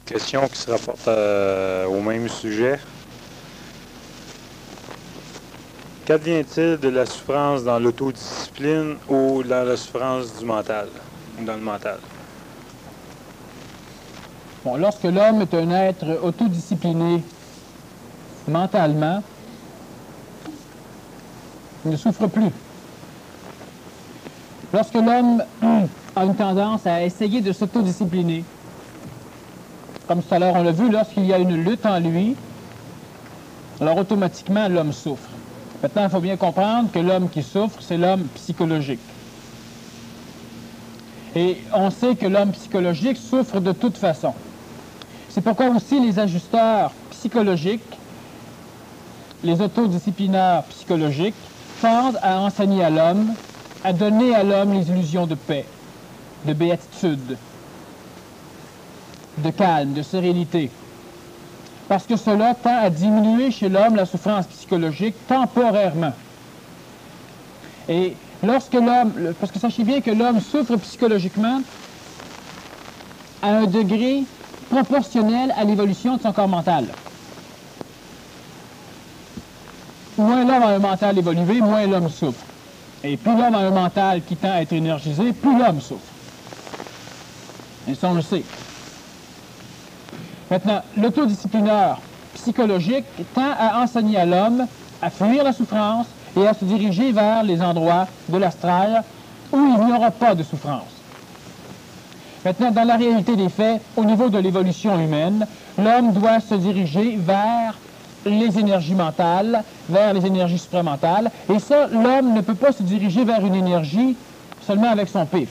Question qui se rapporte au même sujet. Qu'advient-il de la souffrance dans l'autodiscipline ou dans la souffrance du mental, ou dans le mental? Bon, lorsque l'homme est un être autodiscipliné mentalement, il ne souffre plus. Lorsque l'homme a une tendance à essayer de s'autodiscipliner, comme tout à l'heure on l'a vu, lorsqu'il y a une lutte en lui, alors automatiquement l'homme souffre. Maintenant, il faut bien comprendre que l'homme qui souffre, c'est l'homme psychologique. Et on sait que l'homme psychologique souffre de toute façon. C'est pourquoi aussi les ajusteurs psychologiques, les autodisciplineurs psychologiques, tendent à enseigner à l'homme, à donner à l'homme les illusions de paix, de béatitude, de calme, de sérénité. Parce que cela tend à diminuer chez l'homme la souffrance psychologique temporairement. Et lorsque l'homme, parce que sachez bien que l'homme souffre psychologiquement à un degré proportionnel à l'évolution de son corps mental. Moins l'homme a un mental évolué, moins l'homme souffre. Et plus l'homme a un mental qui tend à être énergisé, plus l'homme souffre. Et ça, on le sait. Maintenant, l'autodisciplineur psychologique tend à enseigner à l'homme à fuir la souffrance et à se diriger vers les endroits de l'astral où il n'y aura pas de souffrance. Maintenant, dans la réalité des faits, au niveau de l'évolution humaine, l'homme doit se diriger vers les énergies mentales, vers les énergies supramentales, et ça, l'homme ne peut pas se diriger vers une énergie seulement avec son pif.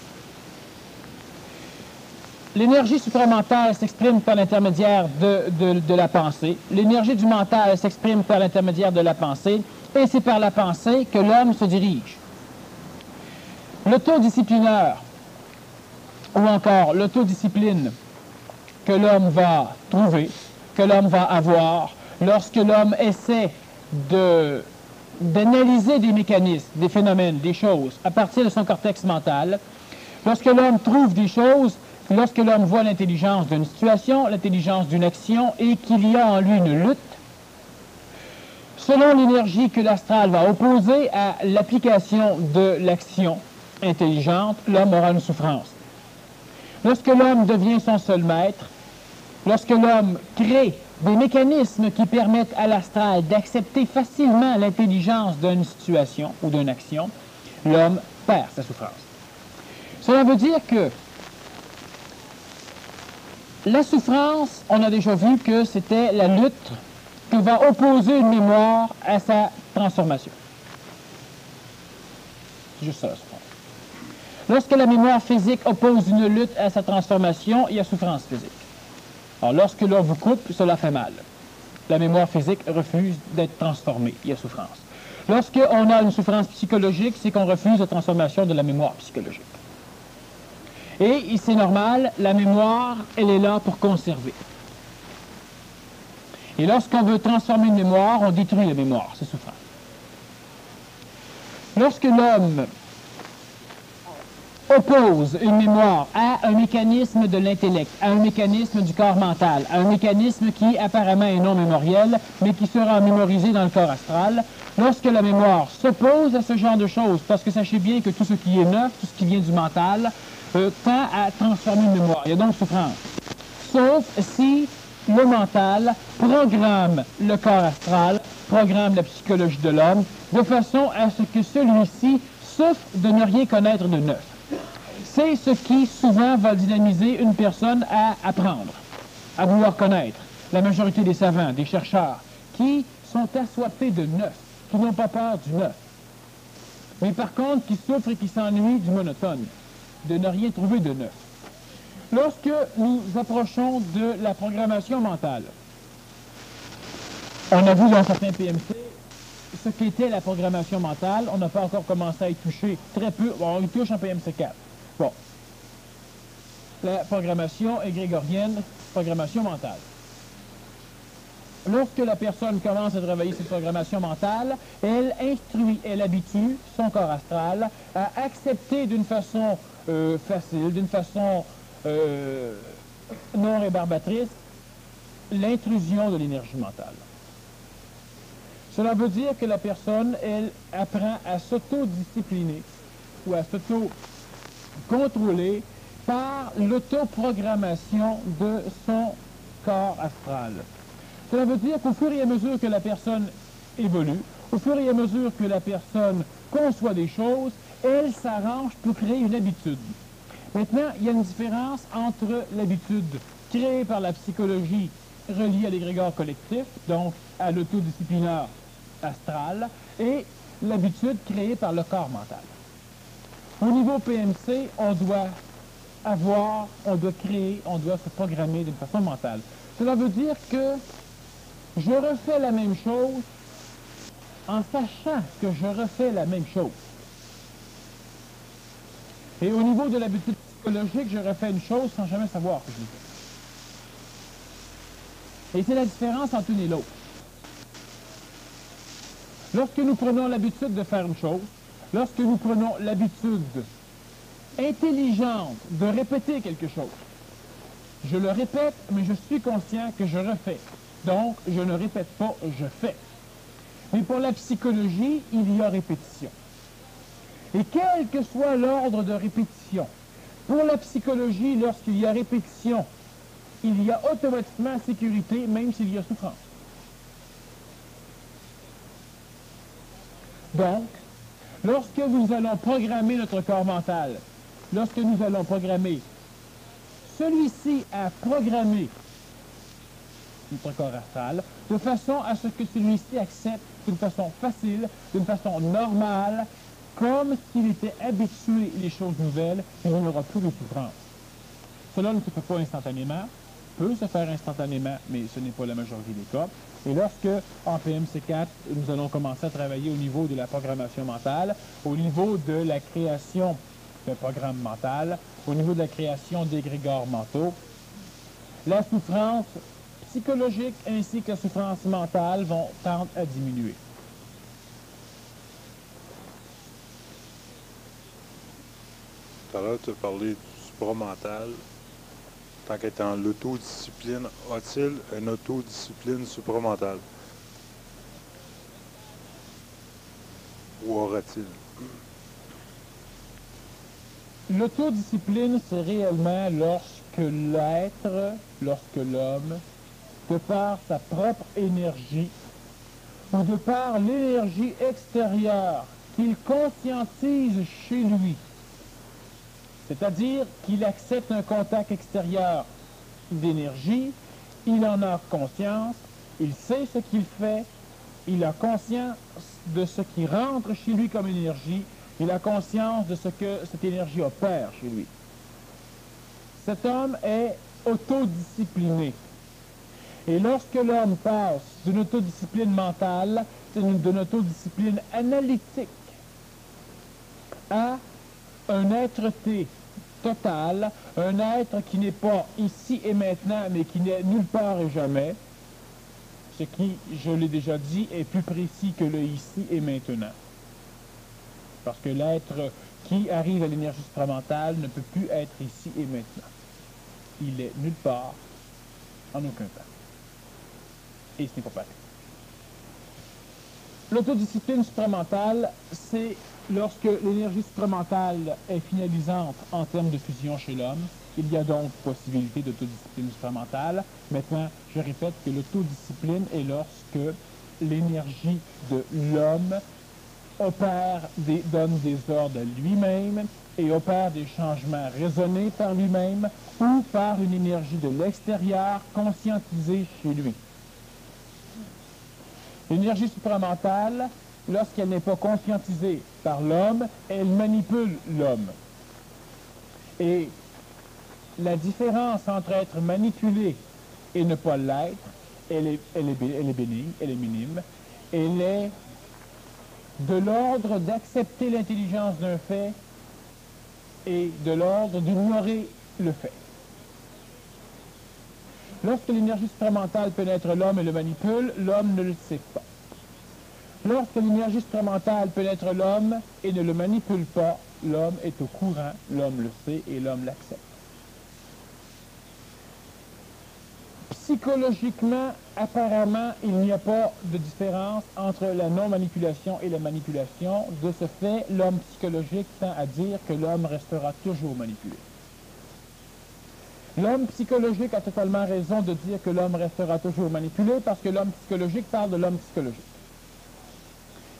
L'énergie supramentale s'exprime par l'intermédiaire de la pensée. L'énergie du mental s'exprime par l'intermédiaire de la pensée. Et c'est par la pensée que l'homme se dirige. L'autodisciplineur, ou encore l'autodiscipline que l'homme va trouver, que l'homme va avoir, lorsque l'homme essaie d'analyser des mécanismes, des phénomènes, des choses, à partir de son cortex mental, lorsque l'homme trouve des choses, lorsque l'homme voit l'intelligence d'une situation, l'intelligence d'une action, et qu'il y a en lui une lutte, selon l'énergie que l'astral va opposer à l'application de l'action intelligente, l'homme aura une souffrance. Lorsque l'homme devient son seul maître, lorsque l'homme crée des mécanismes qui permettent à l'astral d'accepter facilement l'intelligence d'une situation ou d'une action, l'homme perd sa souffrance. Cela veut dire que la souffrance, on a déjà vu que c'était la lutte que va opposer une mémoire à sa transformation. C'est juste ça, la souffrance. Lorsque la mémoire physique oppose une lutte à sa transformation, il y a souffrance physique. Alors, lorsque l'on vous coupe, cela fait mal. La mémoire physique refuse d'être transformée, il y a souffrance. Lorsqu'on a une souffrance psychologique, c'est qu'on refuse la transformation de la mémoire psychologique. Et c'est normal, la mémoire, elle est là pour conserver. Et lorsqu'on veut transformer une mémoire, on détruit la mémoire, c'est souffrant. Lorsque l'homme oppose une mémoire à un mécanisme de l'intellect, à un mécanisme du corps mental, à un mécanisme qui apparemment est non mémoriel, mais qui sera mémorisé dans le corps astral, lorsque la mémoire s'oppose à ce genre de choses, parce que sachez bien que tout ce qui est neuf, tout ce qui vient du mental, tend à transformer une mémoire. Il y a donc souffrance. Sauf si le mental programme le corps astral, programme la psychologie de l'homme, de façon à ce que celui-ci souffre de ne rien connaître de neuf. C'est ce qui souvent va dynamiser une personne à apprendre, à vouloir connaître. La majorité des savants, des chercheurs, qui sont assoiffés de neuf, qui n'ont pas peur du neuf, mais par contre qui souffrent et qui s'ennuient du monotone, de ne rien trouver de neuf. Lorsque nous approchons de la programmation mentale, on a vu dans certains PMC ce qu'était la programmation mentale. On n'a pas encore commencé à y toucher, très peu. Bon, on y touche en PMC 4. Bon. La programmation égrégorienne, programmation mentale. Lorsque la personne commence à travailler cette programmation mentale, elle instruit, elle habitue son corps astral à accepter d'une façon facile, d'une façon non rébarbatrice, l'intrusion de l'énergie mentale. Cela veut dire que la personne, elle, apprend à s'autodiscipliner ou à s'auto-contrôler par l'autoprogrammation de son corps astral. Cela veut dire qu'au fur et à mesure que la personne évolue, au fur et à mesure que la personne conçoit des choses, elle s'arrange pour créer une habitude. Maintenant, il y a une différence entre l'habitude créée par la psychologie reliée à l'égrégore collectif, donc à l'autodisciplineur astral, et l'habitude créée par le corps mental. Au niveau PMC, on doit créer, on doit se programmer d'une façon mentale. Cela veut dire que je refais la même chose en sachant que je refais la même chose. Et au niveau de l'habitude psychologique, je refais une chose sans jamais savoir que je l'ai fait. Et c'est la différence entre une et l'autre. Lorsque nous prenons l'habitude de faire une chose, lorsque nous prenons l'habitude intelligente de répéter quelque chose, je le répète, mais je suis conscient que je refais. Donc, je ne répète pas, je fais. Mais pour la psychologie, il y a répétition. Et quel que soit l'ordre de répétition, pour la psychologie, lorsqu'il y a répétition, il y a automatiquement sécurité, même s'il y a souffrance. Donc, lorsque nous allons programmer notre corps mental, lorsque nous allons programmer celui-ci à programmer notre corps astral, de façon à ce que celui-ci accepte d'une façon facile, d'une façon normale, comme s'il était habitué les choses nouvelles, et on n'aura plus de souffrance. Cela ne se fait pas instantanément, peut se faire instantanément, mais ce n'est pas la majorité des cas. Et lorsque, en PMC4, nous allons commencer à travailler au niveau de la programmation mentale, au niveau de la création d'un programme mental, au niveau de la création d'égrégores mentaux, la souffrance psychologique ainsi que la souffrance mentale vont tendre à diminuer. Tout à l'heure, tu as parlé du supramental. Tant qu'étant l'autodiscipline, a-t-il une autodiscipline supramentale? Ou aura-t-il? L'autodiscipline, c'est réellement lorsque l'homme, de par sa propre énergie, ou de par l'énergie extérieure qu'il conscientise chez lui, c'est-à-dire qu'il accepte un contact extérieur d'énergie, il en a conscience, il sait ce qu'il fait, il a conscience de ce qui rentre chez lui comme énergie, il a conscience de ce que cette énergie opère chez lui. Cet homme est autodiscipliné. Et lorsque l'homme passe d'une autodiscipline mentale, d'une autodiscipline analytique, à un être-té total, un être qui n'est pas ici et maintenant, mais qui n'est nulle part et jamais, ce qui, je l'ai déjà dit, est plus précis que le ici et maintenant. Parce que l'être qui arrive à l'énergie supramentale ne peut plus être ici et maintenant. Il est nulle part, en aucun temps. Et ce n'est pas pareil. L'autodiscipline supramentale, c'est lorsque l'énergie supramentale est finalisante en termes de fusion chez l'homme. Il y a donc possibilité d'autodiscipline supramentale. Maintenant, je répète que l'autodiscipline est lorsque l'énergie de l'homme donne des ordres à lui-même et opère des changements raisonnés par lui-même ou par une énergie de l'extérieur conscientisée chez lui. L'énergie supramentale, lorsqu'elle n'est pas conscientisée par l'homme, elle manipule l'homme. Et la différence entre être manipulé et ne pas l'être, elle est bénigne, elle est minime. Elle est de l'ordre d'accepter l'intelligence d'un fait et de l'ordre d'ignorer le fait. Lorsque l'énergie supramentale pénètre l'homme et le manipule, l'homme ne le sait pas. Lorsque l'énergie supramentale pénètre l'homme et ne le manipule pas, l'homme est au courant, l'homme le sait et l'homme l'accepte. Psychologiquement, apparemment, il n'y a pas de différence entre la non-manipulation et la manipulation. De ce fait, l'homme psychologique tend à dire que l'homme restera toujours manipulé. L'homme psychologique a totalement raison de dire que l'homme restera toujours manipulé parce que l'homme psychologique parle de l'homme psychologique.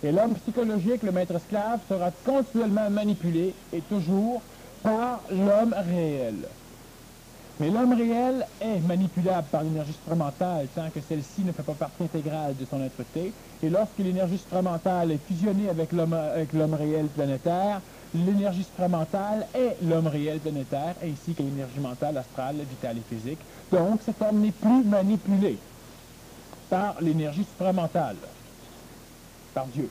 Et l'homme psychologique, le maître esclave, sera continuellement manipulé et toujours par l'homme réel. Mais l'homme réel est manipulable par l'énergie supramentale tant que celle-ci ne fait pas partie intégrale de son être-té. Et lorsque l'énergie supramentale est fusionnée avec l'homme réel planétaire, l'énergie supramentale est l'homme réel planétaire, ainsi que l'énergie mentale, astrale, vitale et physique. Donc cet homme n'est plus manipulé par l'énergie supramentale, par Dieu.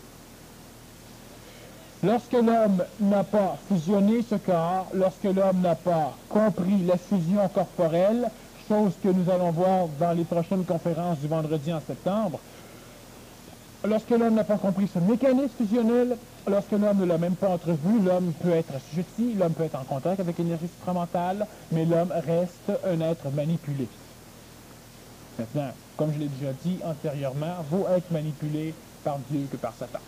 Lorsque l'homme n'a pas fusionné ce corps, lorsque l'homme n'a pas compris la fusion corporelle, chose que nous allons voir dans les prochaines conférences du vendredi en septembre, lorsque l'homme n'a pas compris ce mécanisme fusionnel, lorsque l'homme ne l'a même pas entrevu, l'homme peut être assujetti, l'homme peut être en contact avec l'énergie supramentale, mais l'homme reste un être manipulé. Maintenant, comme je l'ai déjà dit antérieurement, vaut être manipulé par Dieu que par Satan.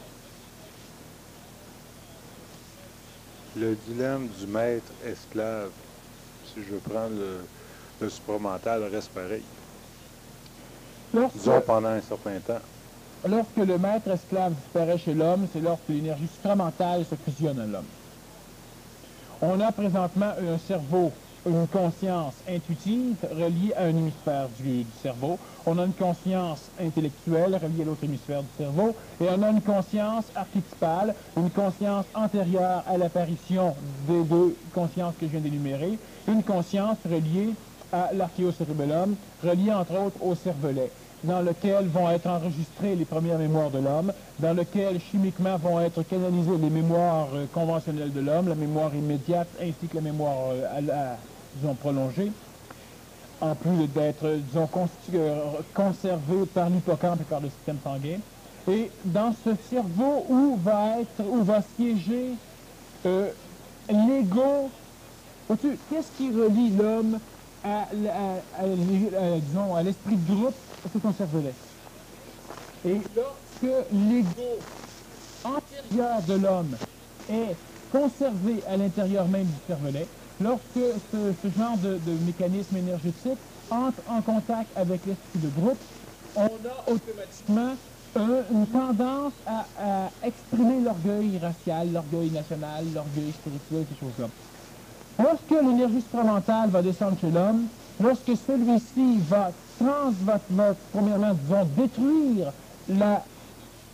Le dilemme du maître-esclave, si je prends le supramental, reste pareil. Disons pendant un certain temps. Lorsque le maître-esclave disparaît chez l'homme, c'est lorsque l'énergie supramentale se fusionne à l'homme. On a présentement un cerveau, une conscience intuitive reliée à un hémisphère du cerveau. On a une conscience intellectuelle reliée à l'autre hémisphère du cerveau. Et on a une conscience archétypale, une conscience antérieure à l'apparition des deux consciences que je viens d'énumérer, une conscience reliée à l'archéocérébellum, reliée entre autres au cervelet, dans lequel vont être enregistrées les premières mémoires de l'homme, dans lequel chimiquement vont être canalisées les mémoires conventionnelles de l'homme, la mémoire immédiate ainsi que la mémoire disons, prolongée, en plus d'être, disons, conservée par l'hippocampe et par le système sanguin. Et dans ce cerveau où va siéger l'ego, qu'est-ce qui relie l'homme disons, à l'esprit de groupe? C'est son cervelet. Et lorsque l'ego antérieur de l'homme est conservé à l'intérieur même du cervelet, lorsque ce genre de mécanisme énergétique entre en contact avec l'esprit de groupe, on a automatiquement une tendance à exprimer l'orgueil racial, l'orgueil national, l'orgueil spirituel, ces choses-là. Lorsque l'énergie supramentale va descendre chez l'homme, lorsque celui-ci va premièrement, disons, détruire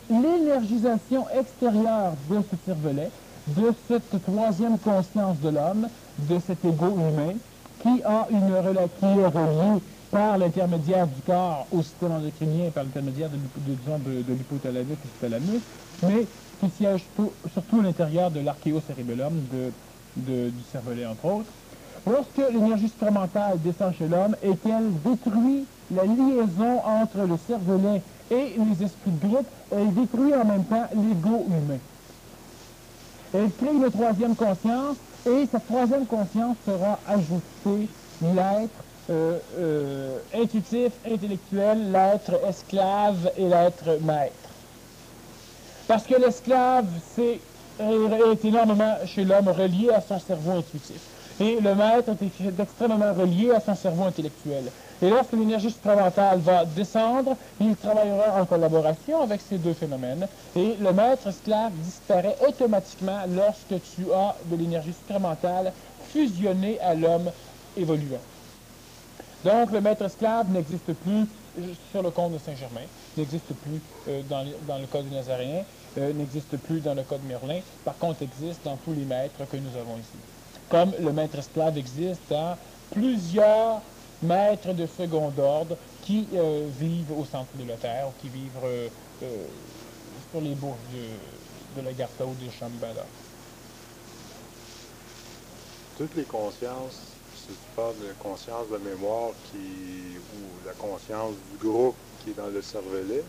l'énergisation extérieure de ce cervelet, de cette troisième conscience de l'homme, de cet égo humain, qui est relié par l'intermédiaire du corps au système endocrinien, par l'intermédiaire de l'hypothalamus et du thalamus, mais qui siège surtout à l'intérieur de l'archéocérébellum, du cervelet entre autres. Lorsque l'énergie supramentale descend chez l'homme et qu'elle détruit la liaison entre le cervelet et les esprits de groupe, elle détruit en même temps l'ego humain. Elle crée une troisième conscience et cette troisième conscience sera ajoutée l'être intuitif, intellectuel, l'être esclave et l'être maître. Parce que l'esclave, est énormément chez l'homme relié à son cerveau intuitif. Et le maître est extrêmement relié à son cerveau intellectuel. Et lorsque l'énergie supramentale va descendre, il travaillera en collaboration avec ces deux phénomènes. Et le maître esclave disparaît automatiquement lorsque tu as de l'énergie supramentale fusionnée à l'homme évoluant. Donc le maître esclave n'existe plus sur le compte de Saint-Germain, n'existe plus dans le code du Nazaréen, n'existe plus dans le code Merlin, par contre existe dans tous les maîtres que nous avons ici. Comme le maître esclave existe dans plusieurs maîtres de second ordre qui vivent au centre de la Terre, ou qui vivent sur les bourses de la Garta ou de Shambhala. Toutes les consciences, si tu parles de conscience de mémoire ou la conscience du groupe qui est dans le cervelet,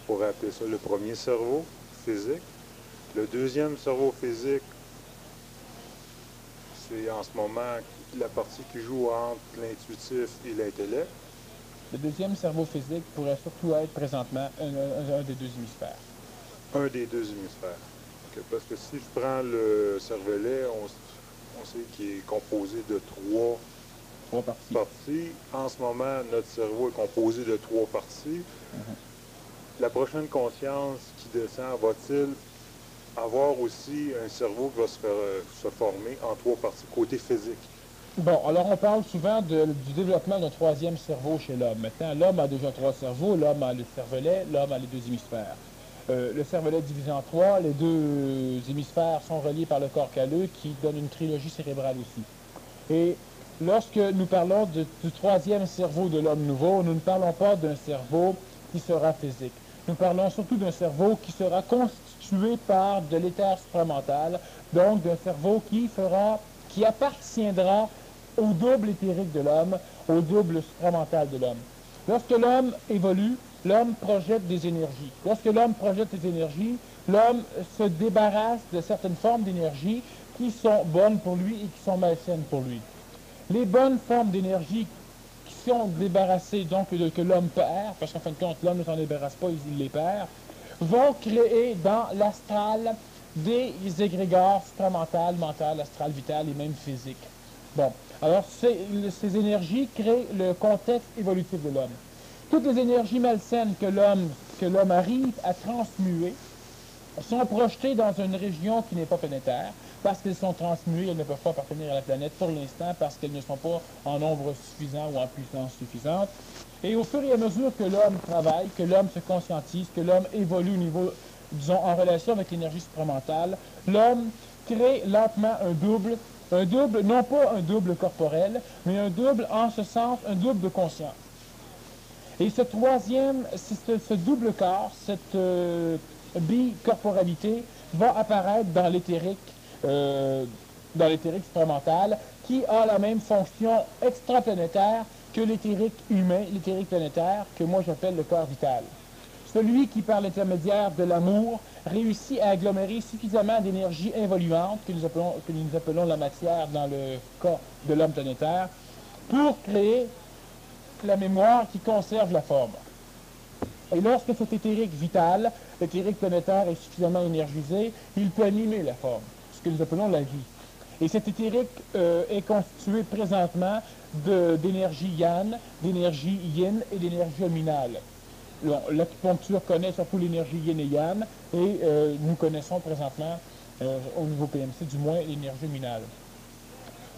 on pourrait appeler ça le premier cerveau physique. Le deuxième cerveau physique, c'est en ce moment la partie qui joue entre l'intuitif et l'intellect. Le deuxième cerveau physique pourrait surtout être présentement un des deux hémisphères. Un des deux hémisphères. Okay, parce que si je prends le cervelet, on sait qu'il est composé de Trois parties. parties. En ce moment, notre cerveau est composé de trois parties. La prochaine conscience qui descend, va-t-il avoir aussi un cerveau qui va se former en trois parties, côté physique? Bon, alors on parle souvent du développement d'un troisième cerveau chez l'homme. Maintenant, l'homme a déjà trois cerveaux, l'homme a le cervelet, l'homme a les deux hémisphères. Le cervelet est divisé en trois, les deux hémisphères sont reliés par le corps calleux qui donne une trilogie cérébrale aussi. Et lorsque nous parlons du troisième cerveau de l'homme nouveau, nous ne parlons pas d'un cerveau qui sera physique. Nous parlons surtout d'un cerveau qui sera constitué par de l'éther supramental, donc d'un cerveau qui appartiendra au double éthérique de l'homme, au double supramental de l'homme. Lorsque l'homme évolue, l'homme projette des énergies. Lorsque l'homme projette des énergies, l'homme se débarrasse de certaines formes d'énergie qui sont bonnes pour lui et qui sont malsaines pour lui. Les bonnes formes d'énergie qui sont débarrassées, donc que l'homme perd, parce qu'en fin de compte, l'homme ne s'en débarrasse pas, il les perd, vont créer dans l'astral des égrégores supramentales, mentales, astrales, vitales et même physiques. Bon, alors ces énergies créent le contexte évolutif de l'homme. Toutes les énergies malsaines que l'homme arrive à transmuer sont projetées dans une région qui n'est pas planétaire. Parce qu'elles sont transmuées, elles ne peuvent pas appartenir à la planète pour l'instant, parce qu'elles ne sont pas en nombre suffisant ou en puissance suffisante. Et au fur et à mesure que l'homme travaille, que l'homme se conscientise, que l'homme évolue au niveau, disons, en relation avec l'énergie supramentale, l'homme crée lentement un double, non pas un double corporel, mais un double en ce sens, un double de conscience. Et ce double corps, cette bicorporalité, va apparaître dans l'éthérique supramental, qui a la même fonction extraplanétaire que l'éthérique humain, l'éthérique planétaire, que moi j'appelle le corps vital. Celui qui, par l'intermédiaire de l'amour, réussit à agglomérer suffisamment d'énergie involuante, que nous appelons la matière dans le corps de l'homme planétaire, pour créer la mémoire qui conserve la forme. Et lorsque cet éthérique vital, l'éthérique planétaire est suffisamment énergisé, il peut animer la forme, ce que nous appelons la vie. Et cet éthérique est constitué présentement d'énergie yang, d'énergie yin et d'énergie luminale. L'acupuncture connaît surtout l'énergie yin et yang, et nous connaissons présentement, au niveau PMC du moins, l'énergie luminale.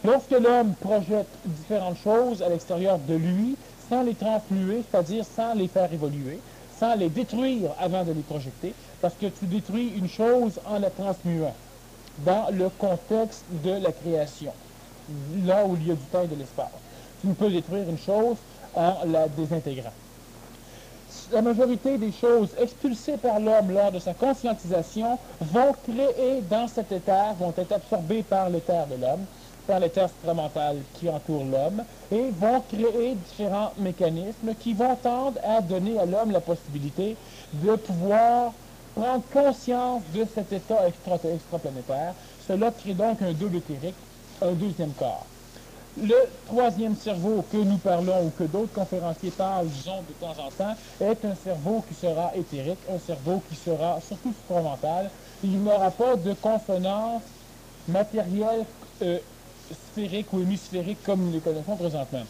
Lorsque l'homme projette différentes choses à l'extérieur de lui, sans les transmuer, c'est-à-dire sans les faire évoluer, sans les détruire avant de les projeter, parce que tu détruis une chose en la transmuant dans le contexte de la création, là où il y a du temps et de l'espace. Tu ne peux détruire une chose en la désintégrant. La majorité des choses expulsées par l'homme lors de sa conscientisation vont créer dans cet éther, vont être absorbées par l'éther de l'homme, par l'éther supramental qui entoure l'homme, et vont créer différents mécanismes qui vont tendre à donner à l'homme la possibilité de pouvoir prendre conscience de cet état extraplanétaire. Cela crée donc un double éthérique, un deuxième corps. Le troisième cerveau que nous parlons ou que d'autres conférenciers parlent, disons, de temps en temps, est un cerveau qui sera éthérique, un cerveau qui sera surtout supramental. Il n'aura pas de consonance matérielle sphérique ou hémisphérique comme nous les connaissons présentement.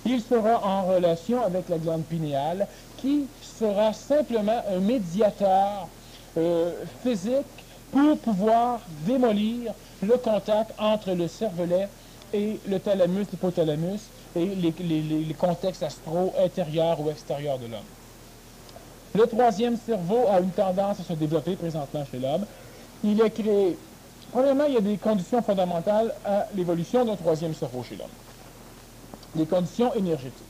Il sera en relation avec la glande pinéale qui sera simplement un médiateur physique pour pouvoir démolir le contact entre le cervelet et le thalamus, l'hypothalamus et les contextes astraux intérieurs ou extérieurs de l'homme. Le troisième cerveau a une tendance à se développer présentement chez l'homme. Il est créé. Premièrement, il y a des conditions fondamentales à l'évolution d'un troisième cerveau chez l'homme. Des conditions énergétiques.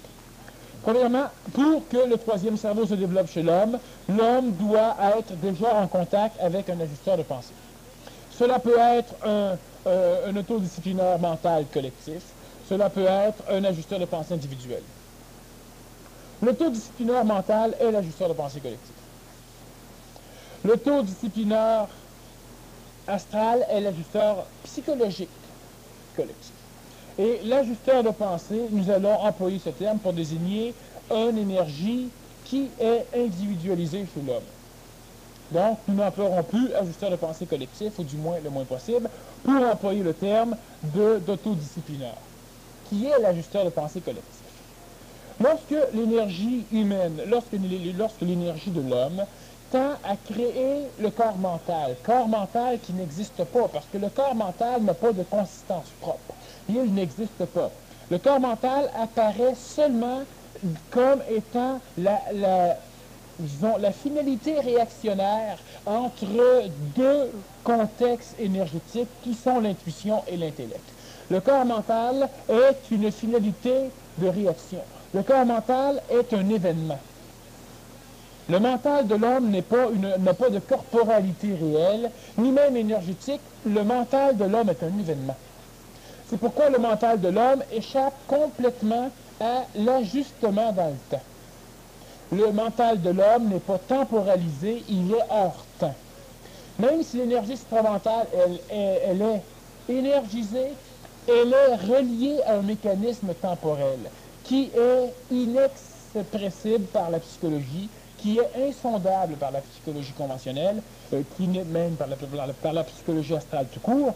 Premièrement, pour que le troisième cerveau se développe chez l'homme, l'homme doit être déjà en contact avec un ajusteur de pensée. Cela peut être un autodisciplinaire mental collectif. Cela peut être un ajusteur de pensée individuel. L'autodisciplinaire mental est l'ajusteur de pensée collectif. L'autodisciplinaire astral est l'ajusteur psychologique collectif. Et l'ajusteur de pensée, nous allons employer ce terme pour désigner une énergie qui est individualisée chez l'homme. Donc, nous n'emploierons plus ajusteur de pensée collectif, ou du moins le moins possible, pour employer le terme d'autodisciplinaire, qui est l'ajusteur de pensée collectif. Lorsque l'énergie humaine, lorsque l'énergie de l'homme tend à créer le corps mental qui n'existe pas, parce que le corps mental n'a pas de consistance propre. Il n'existe pas. Le corps mental apparaît seulement comme étant la finalité réactionnaire entre deux contextes énergétiques qui sont l'intuition et l'intellect. Le corps mental est une finalité de réaction. Le corps mental est un événement. Le mental de l'homme n'a pas de corporalité réelle, ni même énergétique. Le mental de l'homme est un événement. C'est pourquoi le mental de l'homme échappe complètement à l'ajustement dans le temps. Le mental de l'homme n'est pas temporalisé, il est hors temps. Même si l'énergie supramentale, elle est énergisée, elle est reliée à un mécanisme temporel qui est inexpressible par la psychologie, qui est insondable par la psychologie conventionnelle, qui n'est même par la psychologie astrale tout court.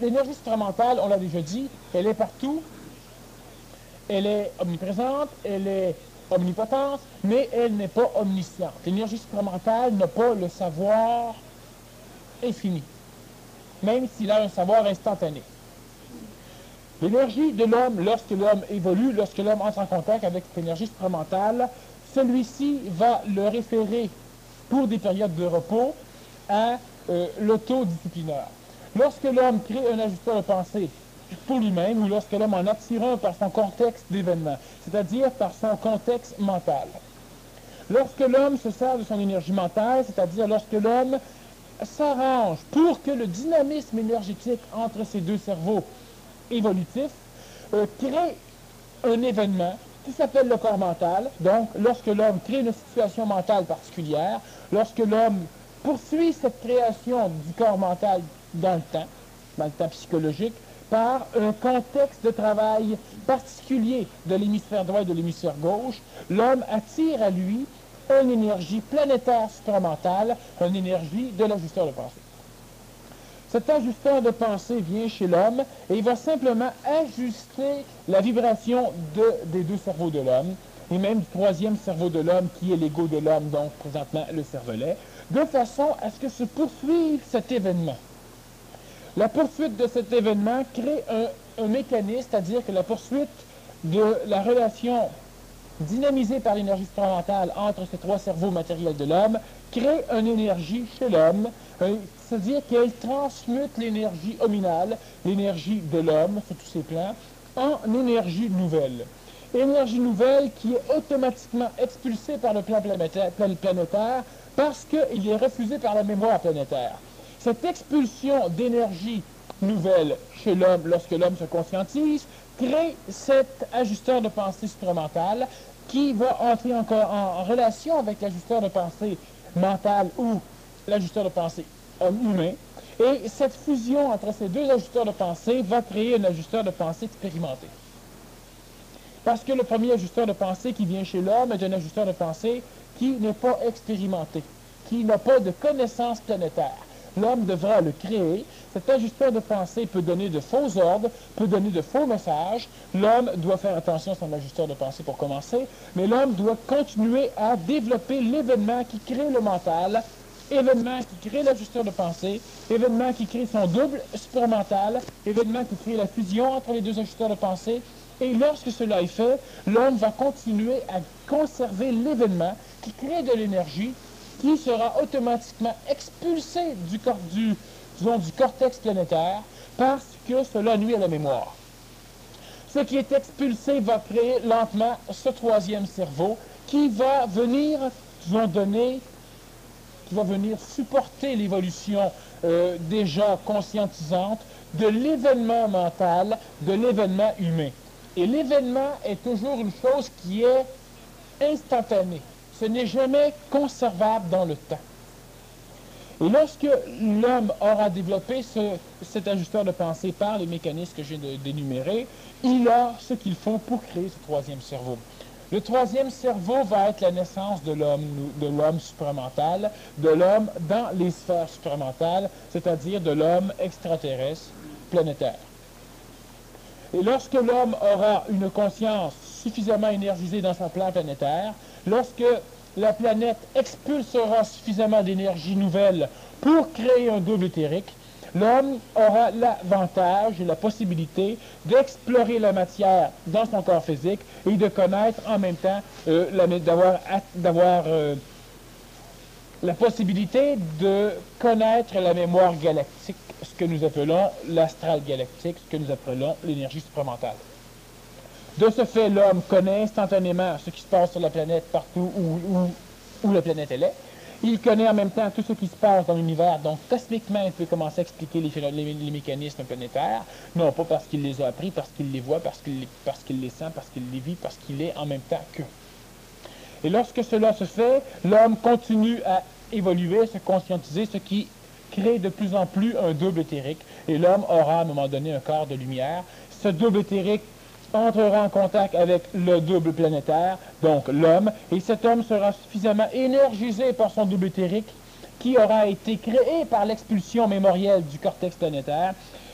L'énergie supramentale, on l'a déjà dit, elle est partout, elle est omniprésente, elle est omnipotente, mais elle n'est pas omnisciente. L'énergie supramentale n'a pas le savoir infini, même s'il a un savoir instantané. L'énergie de l'homme, lorsque l'homme évolue, lorsque l'homme entre en contact avec cette énergie supramentale, celui-ci va le référer pour des périodes de repos à l'autodisciplinaire. Lorsque l'homme crée un ajusteur de pensée pour lui-même, ou lorsque l'homme en attire un par son contexte d'événement, c'est-à-dire par son contexte mental. Lorsque l'homme se sert de son énergie mentale, c'est-à-dire lorsque l'homme s'arrange pour que le dynamisme énergétique entre ces deux cerveaux évolutifs crée un événement qui s'appelle le corps mental. Donc, lorsque l'homme crée une situation mentale particulière, lorsque l'homme poursuit cette création du corps mental dans le temps psychologique, par un contexte de travail particulier de l'hémisphère droit et de l'hémisphère gauche, l'homme attire à lui une énergie planétaire supramentale, une énergie de l'ajusteur de pensée. Cet ajusteur de pensée vient chez l'homme et il va simplement ajuster la vibration des deux cerveaux de l'homme, et même du troisième cerveau de l'homme qui est l'ego de l'homme, donc présentement le cervelet, de façon à ce que se poursuive cet événement. La poursuite de cet événement crée un mécanisme, c'est-à-dire que la poursuite de la relation dynamisée par l'énergie supramentale entre ces trois cerveaux matériels de l'homme crée une énergie chez l'homme, c'est-à-dire qu'elle transmute l'énergie hominale, l'énergie de l'homme sur tous ses plans, en énergie nouvelle. Énergie nouvelle qui est automatiquement expulsée par le plan planétaire parce qu'il est refusé par la mémoire planétaire. Cette expulsion d'énergie nouvelle chez l'homme, lorsque l'homme se conscientise, crée cet ajusteur de pensée supramentale qui va entrer encore en relation avec l'ajusteur de pensée mental ou l'ajusteur de pensée humain. Et cette fusion entre ces deux ajusteurs de pensée va créer un ajusteur de pensée expérimenté. Parce que le premier ajusteur de pensée qui vient chez l'homme est un ajusteur de pensée qui n'est pas expérimenté, qui n'a pas de connaissance planétaire. L'homme devra le créer. Cet ajusteur de pensée peut donner de faux ordres, peut donner de faux messages. L'homme doit faire attention à son ajusteur de pensée pour commencer, mais l'homme doit continuer à développer l'événement qui crée le mental, événement qui crée l'ajusteur de pensée, événement qui crée son double supramental, événement qui crée la fusion entre les deux ajusteurs de pensée. Et lorsque cela est fait, l'homme va continuer à conserver l'événement qui crée de l'énergie, qui sera automatiquement expulsé du cortex planétaire parce que cela nuit à la mémoire. Ce qui est expulsé va créer lentement ce troisième cerveau qui va venir, supporter l'évolution déjà conscientisante de l'événement mental, de l'événement humain. Et l'événement est toujours une chose qui est instantanée. Ce n'est jamais conservable dans le temps. Et lorsque l'homme aura développé cet ajusteur de pensée par les mécanismes que je viens d'énumérer, il a ce qu'il faut pour créer ce troisième cerveau. Le troisième cerveau va être la naissance de l'homme supramental, de l'homme dans les sphères supramentales, c'est-à-dire de l'homme extraterrestre planétaire. Et lorsque l'homme aura une conscience suffisamment énergisée dans sa plan planétaire, lorsque la planète expulsera suffisamment d'énergie nouvelle pour créer un double éthérique, l'homme aura l'avantage et la possibilité d'explorer la matière dans son corps physique et de connaître en même temps, d'avoir la possibilité de connaître la mémoire galactique, ce que nous appelons l'astral galactique, ce que nous appelons l'énergie supramentale. De ce fait, l'homme connaît instantanément ce qui se passe sur la planète partout où la planète elle est. Il connaît en même temps tout ce qui se passe dans l'univers, donc cosmiquement, il peut commencer à expliquer les mécanismes planétaires, non pas parce qu'il les a appris, parce qu'il les voit, parce qu'il les sent, parce qu'il les vit, parce qu'il est en même temps qu'eux. Et lorsque cela se fait, l'homme continue à évoluer, se conscientiser, ce qui crée de plus en plus un double éthérique. Et l'homme aura à un moment donné un corps de lumière. Ce double éthérique entrera en contact avec le double planétaire, donc l'homme, et cet homme sera suffisamment énergisé par son double éthérique qui aura été créé par l'expulsion mémorielle du cortex planétaire,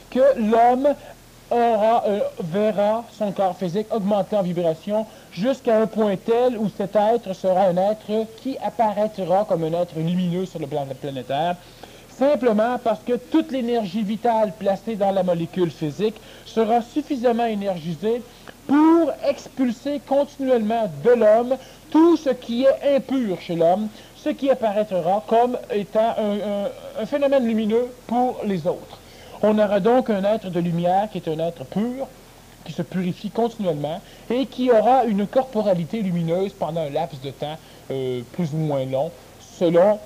que l'homme verra son corps physique augmenter en vibration jusqu'à un point tel où cet être sera un être qui apparaîtra comme un être lumineux sur le plan planétaire, simplement parce que toute l'énergie vitale placée dans la molécule physique sera suffisamment énergisée pour expulser continuellement de l'homme tout ce qui est impur chez l'homme, ce qui apparaîtra comme étant un phénomène lumineux pour les autres. On aura donc un être de lumière qui est un être pur, qui se purifie continuellement et qui aura une corporalité lumineuse pendant un laps de temps plus ou moins long, selon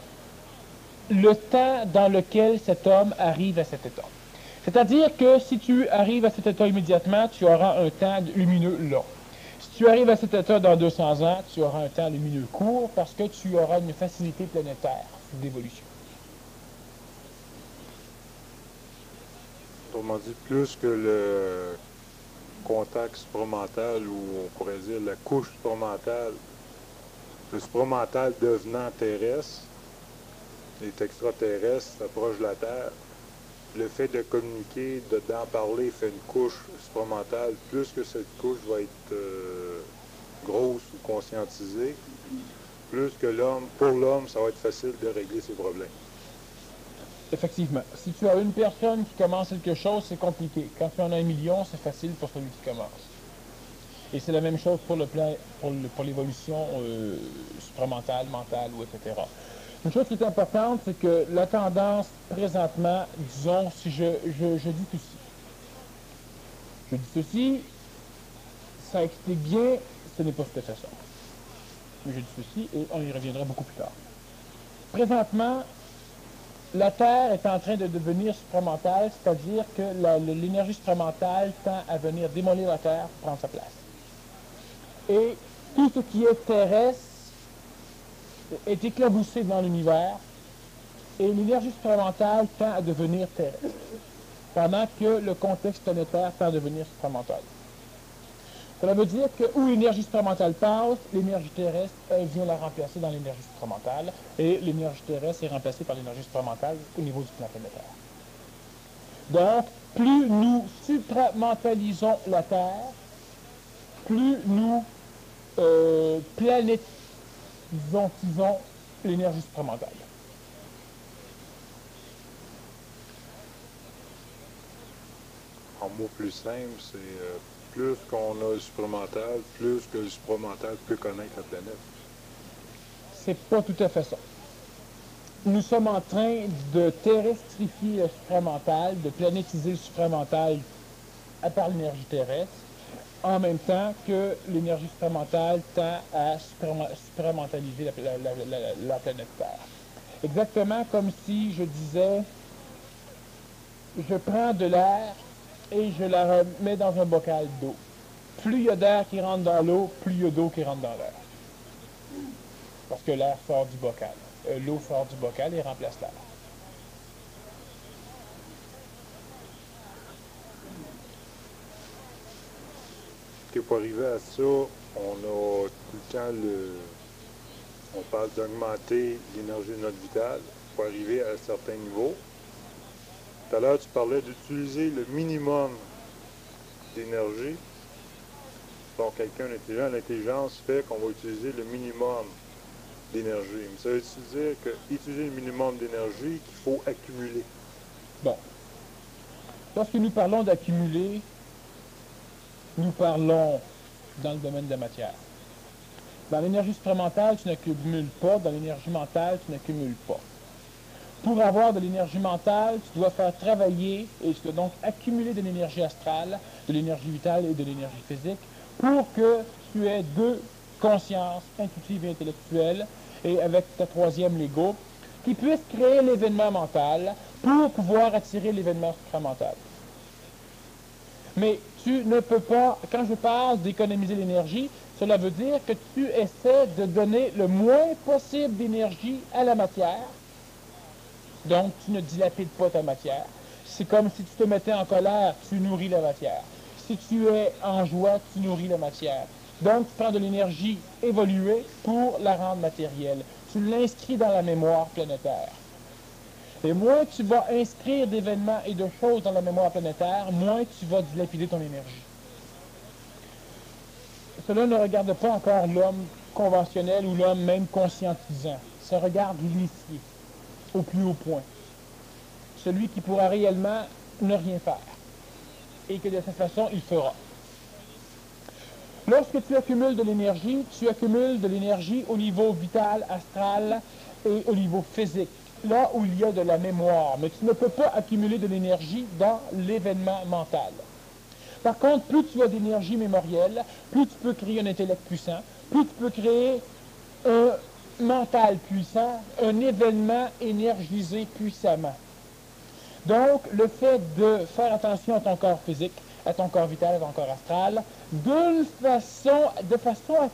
le temps dans lequel cet homme arrive à cet état. C'est-à-dire que si tu arrives à cet état immédiatement, tu auras un temps lumineux long. Si tu arrives à cet état dans 200 ans, tu auras un temps lumineux court parce que tu auras une facilité planétaire d'évolution. Autrement dit, plus que le contact supramental, ou on pourrait dire la couche supramentale, le supramental devenant terrestre, est extraterrestre, s'approche de la Terre, le fait de communiquer, d'en parler, fait une couche supramentale, plus que cette couche va être grosse ou conscientisée, plus que l'homme, pour l'homme, ça va être facile de régler ses problèmes. Effectivement. Si tu as une personne qui commence quelque chose, c'est compliqué. Quand tu en as 1 million, c'est facile pour celui qui commence. Et c'est la même chose pour l'évolution supramentale, mentale, ou etc. Une chose qui est importante, c'est que la tendance présentement, disons, si je dis ceci. Je dis ceci, ça explique bien, ce n'est pas tout à fait ça. Mais je dis ceci et on y reviendra beaucoup plus tard. Présentement, la Terre est en train de devenir supramentale, c'est-à-dire que l'énergie supramentale tend à venir démolir la Terre pour prendre sa place. Et tout ce qui est terrestre est éclaboussé dans l'univers et l'énergie supramentale tend à devenir terrestre, pendant que le contexte planétaire tend à devenir supramental. Cela veut dire que où l'énergie supramentale passe, l'énergie terrestre vient la remplacer dans l'énergie supramentale, et l'énergie terrestre est remplacée par l'énergie supramentale au niveau du plan planétaire. Donc, plus nous supramentalisons la Terre, plus nous planétisons l'énergie supramentale. En mots plus simples, c'est plus qu'on a le supramental, plus que le supramental peut connaître la planète. C'est pas tout à fait ça. Nous sommes en train de terrestrifier le supramental, de planétiser le supramental à part l'énergie terrestre, en même temps que l'énergie supramentale tend à supramentaliser la planète Terre. Exactement comme si je disais, je prends de l'air et je la remets dans un bocal d'eau. Plus il y a d'air qui rentre dans l'eau, plus il y a d'eau qui rentre dans l'air. Parce que l'air sort du bocal. L'eau sort du bocal et remplace l'air. Pour arriver à ça, on a quand on parle d'augmenter l'énergie de notre vital pour arriver à un certain niveau. Tout à l'heure, tu parlais d'utiliser le minimum d'énergie. Donc, quelqu'un d'intelligent, l'intelligence fait qu'on va utiliser le minimum d'énergie. Mais ça veut dire qu'utiliser le minimum d'énergie, qu'il faut accumuler. Bon. Lorsque nous parlons d'accumuler, nous parlons dans le domaine de la matière. Dans l'énergie supramentale, tu n'accumules pas. Dans l'énergie mentale, tu n'accumules pas. Pour avoir de l'énergie mentale, tu dois faire travailler et tu dois donc accumuler de l'énergie astrale, de l'énergie vitale et de l'énergie physique pour que tu aies deux consciences intuitives et intellectuelles et avec ta troisième, l'ego, qui puissent créer l'événement mental pour pouvoir attirer l'événement supramental. Mais tu ne peux pas, quand je parle d'économiser l'énergie, cela veut dire que tu essaies de donner le moins possible d'énergie à la matière. Donc, tu ne dilapides pas ta matière. C'est comme si tu te mettais en colère, tu nourris la matière. Si tu es en joie, tu nourris la matière. Donc, tu prends de l'énergie évoluée pour la rendre matérielle. Tu l'inscris dans la mémoire planétaire. Et moins tu vas inscrire d'événements et de choses dans la mémoire planétaire, moins tu vas dilapider ton énergie. Cela ne regarde pas encore l'homme conventionnel ou l'homme même conscientisant. Ça regarde l'initié, au plus haut point. Celui qui pourra réellement ne rien faire. Et que de cette façon, il fera. Lorsque tu accumules de l'énergie, tu accumules de l'énergie au niveau vital, astral et au niveau physique. Là où il y a de la mémoire, mais tu ne peux pas accumuler de l'énergie dans l'événement mental. Par contre, plus tu as d'énergie mémorielle, plus tu peux créer un intellect puissant, plus tu peux créer un mental puissant, un événement énergisé puissamment. Donc, le fait de faire attention à ton corps physique, à ton corps vital, à ton corps astral, de façon à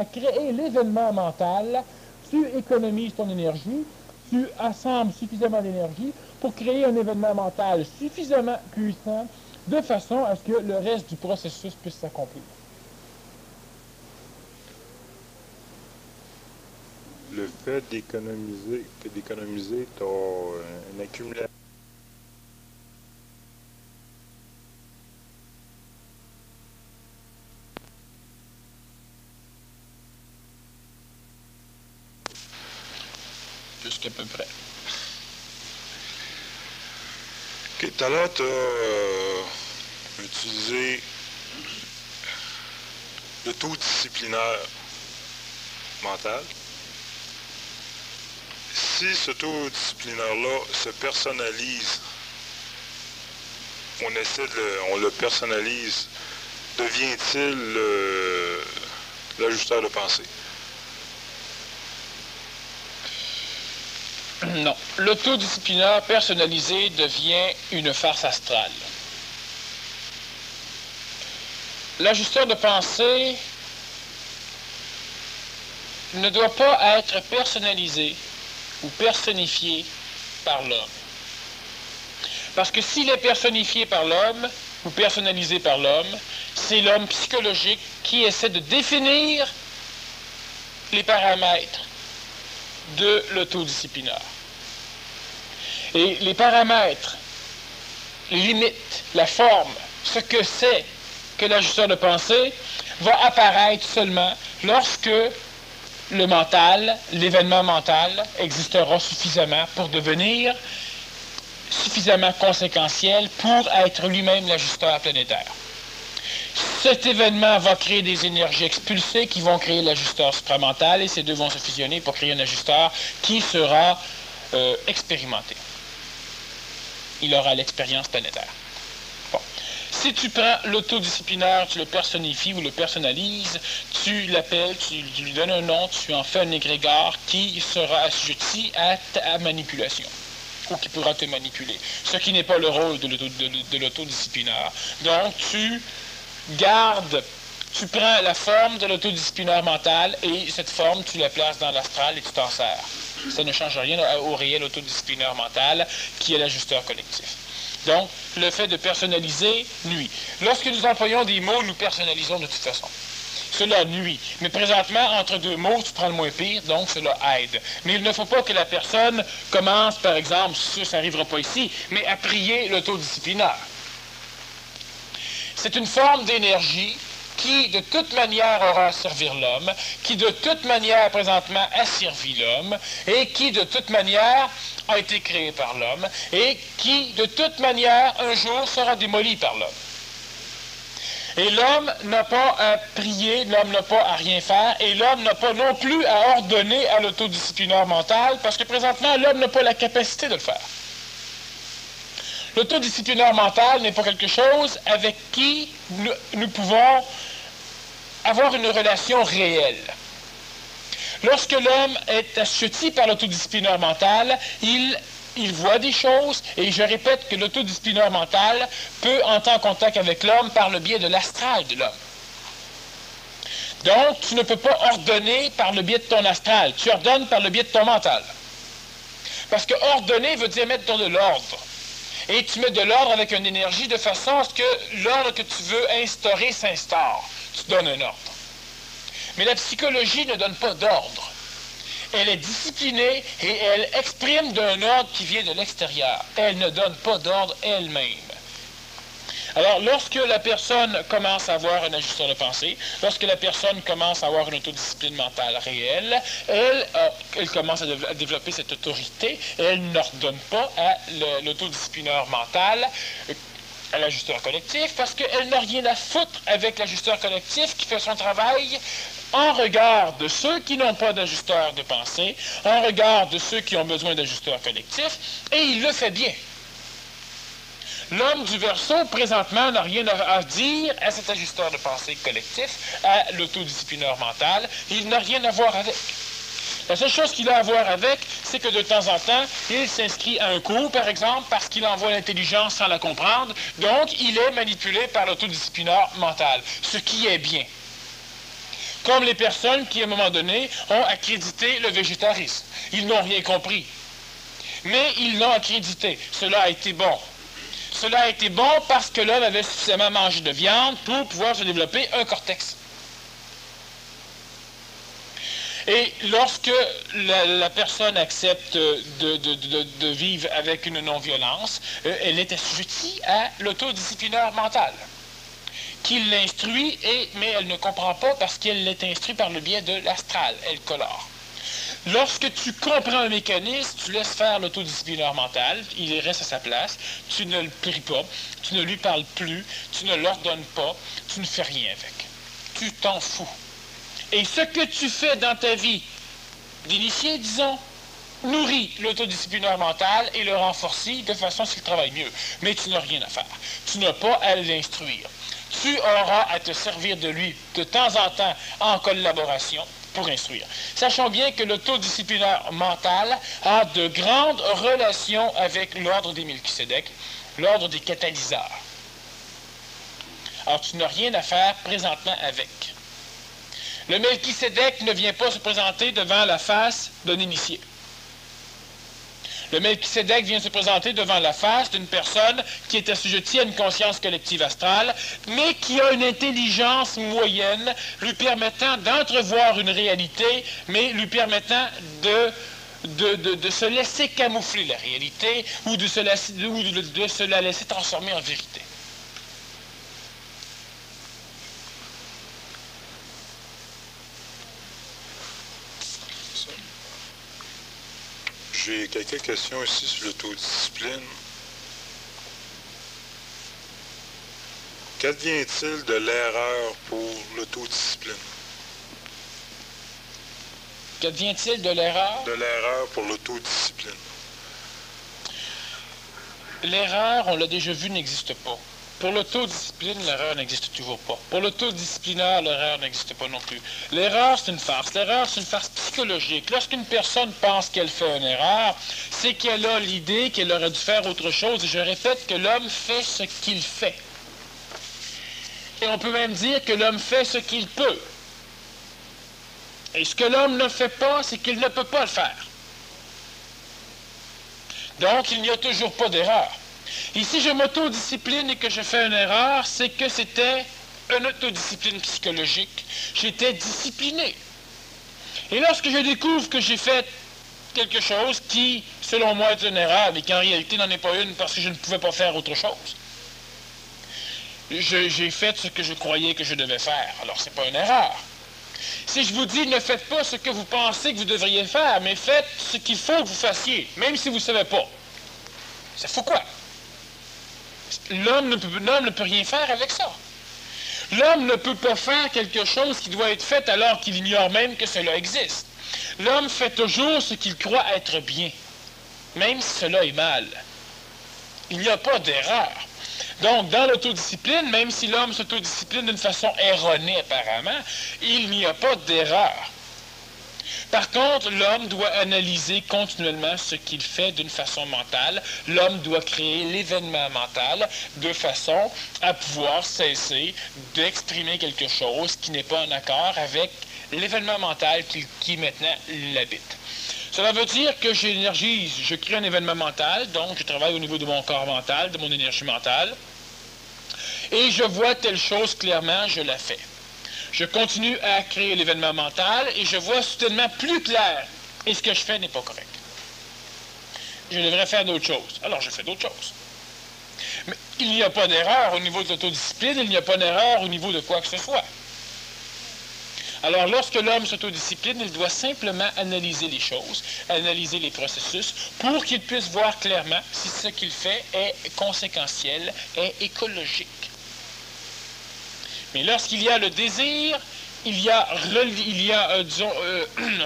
créer l'événement mental, tu économises ton énergie, tu assembles suffisamment d'énergie pour créer un événement mental suffisamment puissant de façon à ce que le reste du processus puisse s'accomplir. Le fait d'économiser, tu as une accumulation. Jusqu'à peu près. OK, tout à l'heure, tu as utilisé le taux disciplinaire mental. Si ce taux disciplinaire-là se personnalise, on le personnalise, devient-il l'ajusteur de pensée? Non. L'autodisciplinaire personnalisé devient une farce astrale. L'ajusteur de pensée ne doit pas être personnalisé ou personnifié par l'homme. Parce que s'il est personnifié par l'homme ou personnalisé par l'homme, c'est l'homme psychologique qui essaie de définir les paramètres de l'autodisciplinaire. Et les paramètres, les limites, la forme, ce que c'est que l'ajusteur de pensée va apparaître seulement lorsque le mental, l'événement mental existera suffisamment pour devenir suffisamment conséquentiel pour être lui-même l'ajusteur planétaire. Cet événement va créer des énergies expulsées qui vont créer l'ajusteur supramental et ces deux vont se fusionner pour créer un ajusteur qui sera expérimenté. Il aura l'expérience planétaire. Bon. Si tu prends l'autodisciplinaire, tu le personnifies ou le personnalises, tu l'appelles, tu lui donnes un nom, tu en fais un égrégore qui sera assujetti à ta manipulation ou qui pourra te manipuler. Ce qui n'est pas le rôle de l'autodisciplinaire. Donc, tu prends la forme de l'autodisciplinaire mental et cette forme, tu la places dans l'astral et tu t'en sers. Ça ne change rien au réel autodisciplinaire mental qui est l'ajusteur collectif. Donc, le fait de personnaliser nuit. Lorsque nous employons des mots, nous personnalisons de toute façon. cela nuit. Mais présentement, entre deux mots, tu prends le moins pire, donc cela aide. Mais il ne faut pas que la personne commence, par exemple, ça n'arrivera pas ici, mais à prier l'autodisciplinaire. C'est une forme d'énergie qui, de toute manière, aura à servir l'homme, qui, de toute manière, présentement, a servi l'homme, et qui, de toute manière, a été créé par l'homme, et qui, de toute manière, un jour, sera démoli par l'homme. Et l'homme n'a pas à prier, l'homme n'a pas à rien faire, et l'homme n'a pas non plus à ordonner à l'autodisciplinaire mental, parce que présentement, l'homme n'a pas la capacité de le faire. L'autodisciplinaire mental n'est pas quelque chose avec qui nous pouvons avoir une relation réelle. Lorsque l'homme est assujetti par l'autodisciplinaire mental, il voit des choses, et je répète que l'autodisciplinaire mental peut entrer en contact avec l'homme par le biais de l'astral de l'homme. Donc, tu ne peux pas ordonner par le biais de ton astral, tu ordonnes par le biais de ton mental. Parce que ordonner veut dire mettre de l'ordre. Et tu mets de l'ordre avec une énergie de façon à ce que l'ordre que tu veux instaurer s'instaure. Tu donnes un ordre. Mais la psychologie ne donne pas d'ordre. Elle est disciplinée et elle exprime d'un ordre qui vient de l'extérieur. Elle ne donne pas d'ordre elle-même. Alors, lorsque la personne commence à avoir un ajusteur de pensée, lorsque la personne commence à avoir une autodiscipline mentale réelle, elle commence à développer cette autorité, elle n'ordonne pas à l'autodisciplineur mental, à l'ajusteur collectif, parce qu'elle n'a rien à foutre avec l'ajusteur collectif qui fait son travail en regard de ceux qui n'ont pas d'ajusteur de pensée, en regard de ceux qui ont besoin d'ajusteurs collectifs, et il le fait bien. L'homme du Verseau, présentement, n'a rien à dire à cet ajusteur de pensée collectif, à l'autodisciplineur mental. Il n'a rien à voir avec. La seule chose qu'il a à voir avec, c'est que de temps en temps, il s'inscrit à un cours, par exemple, parce qu'il envoie l'intelligence sans la comprendre. Donc, il est manipulé par l'autodisciplineur mental, ce qui est bien. Comme les personnes qui, à un moment donné, ont accrédité le végétarisme. Ils n'ont rien compris. Mais ils l'ont accrédité. Cela a été bon. Cela a été bon parce que l'homme avait suffisamment mangé de viande pour pouvoir se développer un cortex. Et lorsque la personne accepte de vivre avec une non-violence, elle est assujettie à l'autodisciplinaire mental, qui l'instruit, mais elle ne comprend pas parce qu'elle l'est instruite par le biais de l'astral, elle colore. Lorsque tu comprends un mécanisme, tu laisses faire l'autodisciplinaire mental, il reste à sa place, tu ne le pries pas, tu ne lui parles plus, tu ne l'ordonnes pas, tu ne fais rien avec. Tu t'en fous. Et ce que tu fais dans ta vie d'initié, disons, nourrit l'autodisciplinaire mental et le renforcit de façon à ce qu'il travaille mieux. Mais tu n'as rien à faire. Tu n'as pas à l'instruire. Tu auras à te servir de lui de temps en temps en collaboration pour instruire. Sachons bien que l'autodisciplinaire mental a de grandes relations avec l'ordre des Melchisédek, l'ordre des catalyseurs. Alors, tu n'as rien à faire présentement avec. Le Melchisédek ne vient pas se présenter devant la face d'un initié. Le Melchisédek vient se présenter devant la face d'une personne qui est assujettie à une conscience collective astrale, mais qui a une intelligence moyenne lui permettant d'entrevoir une réalité, mais lui permettant de se laisser camoufler la réalité ou de se la laisser transformer en vérité. J'ai quelques questions ici sur l'autodiscipline. Qu'advient-il de l'erreur pour l'autodiscipline? Qu'advient-il de l'erreur? De l'erreur pour l'autodiscipline. L'erreur, on l'a déjà vu, n'existe pas. Pour l'autodiscipline, l'erreur n'existe toujours pas. Pour l'autodisciplinaire, l'erreur n'existe pas non plus. L'erreur, c'est une farce. L'erreur, c'est une farce psychologique. Lorsqu'une personne pense qu'elle fait une erreur, c'est qu'elle a l'idée qu'elle aurait dû faire autre chose. Et je répète que l'homme fait ce qu'il fait. Et on peut même dire que l'homme fait ce qu'il peut. Et ce que l'homme ne fait pas, c'est qu'il ne peut pas le faire. Donc, il n'y a toujours pas d'erreur. Et si je m'autodiscipline et que je fais une erreur, c'est que c'était une autodiscipline psychologique, j'étais discipliné. Et lorsque je découvre que j'ai fait quelque chose qui, selon moi, est une erreur, mais qui en réalité n'en est pas une parce que je ne pouvais pas faire autre chose, j'ai fait ce que je croyais que je devais faire. Alors, ce n'est pas une erreur. Si je vous dis, ne faites pas ce que vous pensez que vous devriez faire, mais faites ce qu'il faut que vous fassiez, même si vous ne savez pas. Ça fout quoi? L'homme ne peut rien faire avec ça. L'homme ne peut pas faire quelque chose qui doit être fait alors qu'il ignore même que cela existe. L'homme fait toujours ce qu'il croit être bien, même si cela est mal. Il n'y a pas d'erreur. Donc, dans l'autodiscipline, même si l'homme s'autodiscipline d'une façon erronée apparemment, il n'y a pas d'erreur. Par contre, l'homme doit analyser continuellement ce qu'il fait d'une façon mentale. L'homme doit créer l'événement mental de façon à pouvoir cesser d'exprimer quelque chose qui n'est pas en accord avec l'événement mental qui maintenant l'habite. Cela veut dire que j'énergise, je crée un événement mental, donc je travaille au niveau de mon corps mental, de mon énergie mentale, et je vois telle chose clairement, je la fais. Je continue à créer l'événement mental et je vois soudainement plus clair. Et ce que je fais n'est pas correct. Je devrais faire d'autres choses. Alors, je fais d'autres choses. Mais il n'y a pas d'erreur au niveau de l'autodiscipline, il n'y a pas d'erreur au niveau de quoi que ce soit. Alors, lorsque l'homme s'autodiscipline, il doit simplement analyser les choses, analyser les processus, pour qu'il puisse voir clairement si ce qu'il fait est conséquentiel, est écologique. Mais lorsqu'il y a le désir, il y a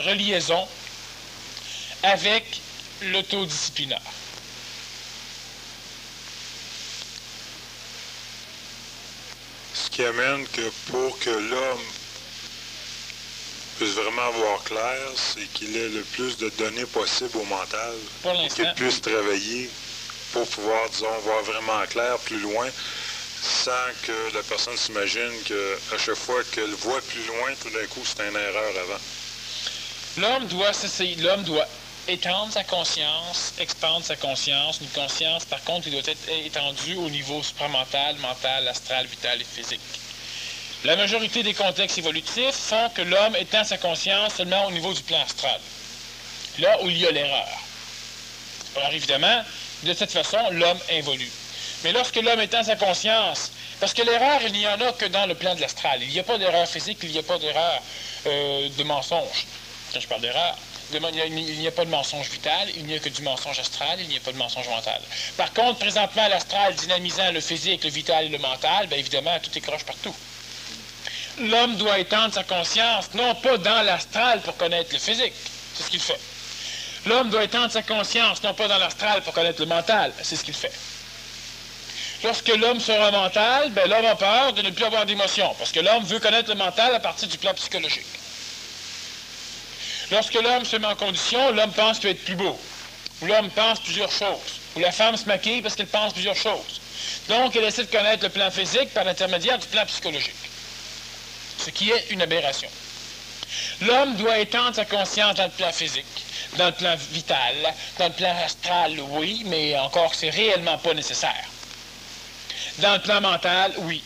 reliaison avec l'autodisciplinaire. Ce qui amène que pour que l'homme puisse vraiment avoir clair, c'est qu'il ait le plus de données possible au mental, et qu'il puisse travailler pour pouvoir, disons, voir vraiment clair plus loin, sans que la personne s'imagine qu'à chaque fois qu'elle voit plus loin, tout d'un coup, c'est une erreur avant. L'homme doit étendre sa conscience, expandre sa conscience. Une conscience, par contre, qui doit être étendue au niveau supramental, mental, astral, vital et physique. La majorité des contextes évolutifs font que l'homme étend sa conscience seulement au niveau du plan astral, là où il y a l'erreur. Alors évidemment, de cette façon, l'homme évolue. Mais lorsque l'homme étend sa conscience, parce que l'erreur, il n'y en a que dans le plan de l'astral. Il n'y a pas d'erreur physique, il n'y a pas d'erreur de mensonge. Quand je parle d'erreur, il n'y a pas de mensonge vital, il n'y a que du mensonge astral, il n'y a pas de mensonge mental. Par contre, présentement, l'astral dynamisant le physique, le vital et le mental, bien évidemment, tout est croche partout. L'homme doit étendre sa conscience, non pas dans l'astral pour connaître le physique, c'est ce qu'il fait. L'homme doit étendre sa conscience, non pas dans l'astral pour connaître le mental, c'est ce qu'il fait. Lorsque l'homme sera mental, ben, l'homme a peur de ne plus avoir d'émotion, parce que l'homme veut connaître le mental à partir du plan psychologique. Lorsque l'homme se met en condition, l'homme pense qu'il va être plus beau, ou l'homme pense plusieurs choses, ou la femme se maquille parce qu'elle pense plusieurs choses. Donc, elle essaie de connaître le plan physique par l'intermédiaire du plan psychologique, ce qui est une aberration. L'homme doit étendre sa conscience dans le plan physique, dans le plan vital, dans le plan astral, oui, mais encore, c'est réellement pas nécessaire. Dans le plan mental, oui.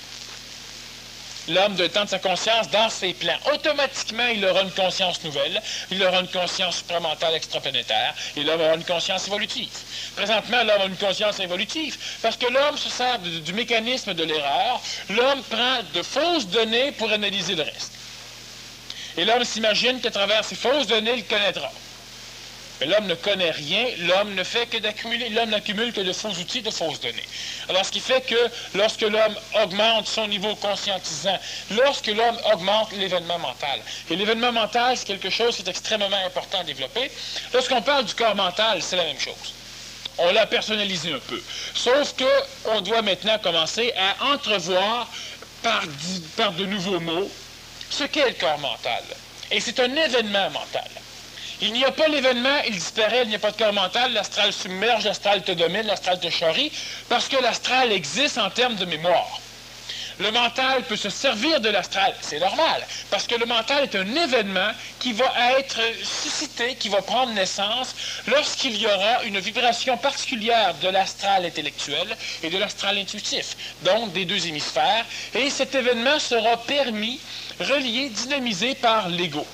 L'homme doit étendre sa conscience dans ses plans. Automatiquement, il aura une conscience nouvelle, il aura une conscience supramentale extraplanétaire, et l'homme aura une conscience évolutive. Présentement, l'homme a une conscience évolutive, parce que l'homme se sert du mécanisme de l'erreur. L'homme prend de fausses données pour analyser le reste. Et l'homme s'imagine qu'à travers ces fausses données, il connaîtra. Mais l'homme ne connaît rien, l'homme ne fait que d'accumuler, l'homme n'accumule que de faux outils, de fausses données. Alors, ce qui fait que lorsque l'homme augmente son niveau conscientisant, lorsque l'homme augmente l'événement mental, et l'événement mental, c'est quelque chose qui est extrêmement important à développer, lorsqu'on parle du corps mental, c'est la même chose. On l'a personnalisé un peu. Sauf qu'on doit maintenant commencer à entrevoir par de nouveaux mots ce qu'est le corps mental. Et c'est un événement mental. Il n'y a pas l'événement, il disparaît, il n'y a pas de corps mental, l'astral submerge, l'astral te domine, l'astral te charrie, parce que l'astral existe en termes de mémoire. Le mental peut se servir de l'astral, c'est normal, parce que le mental est un événement qui va être suscité, qui va prendre naissance lorsqu'il y aura une vibration particulière de l'astral intellectuel et de l'astral intuitif, donc des deux hémisphères, et cet événement sera permis, relié, dynamisé par l'ego.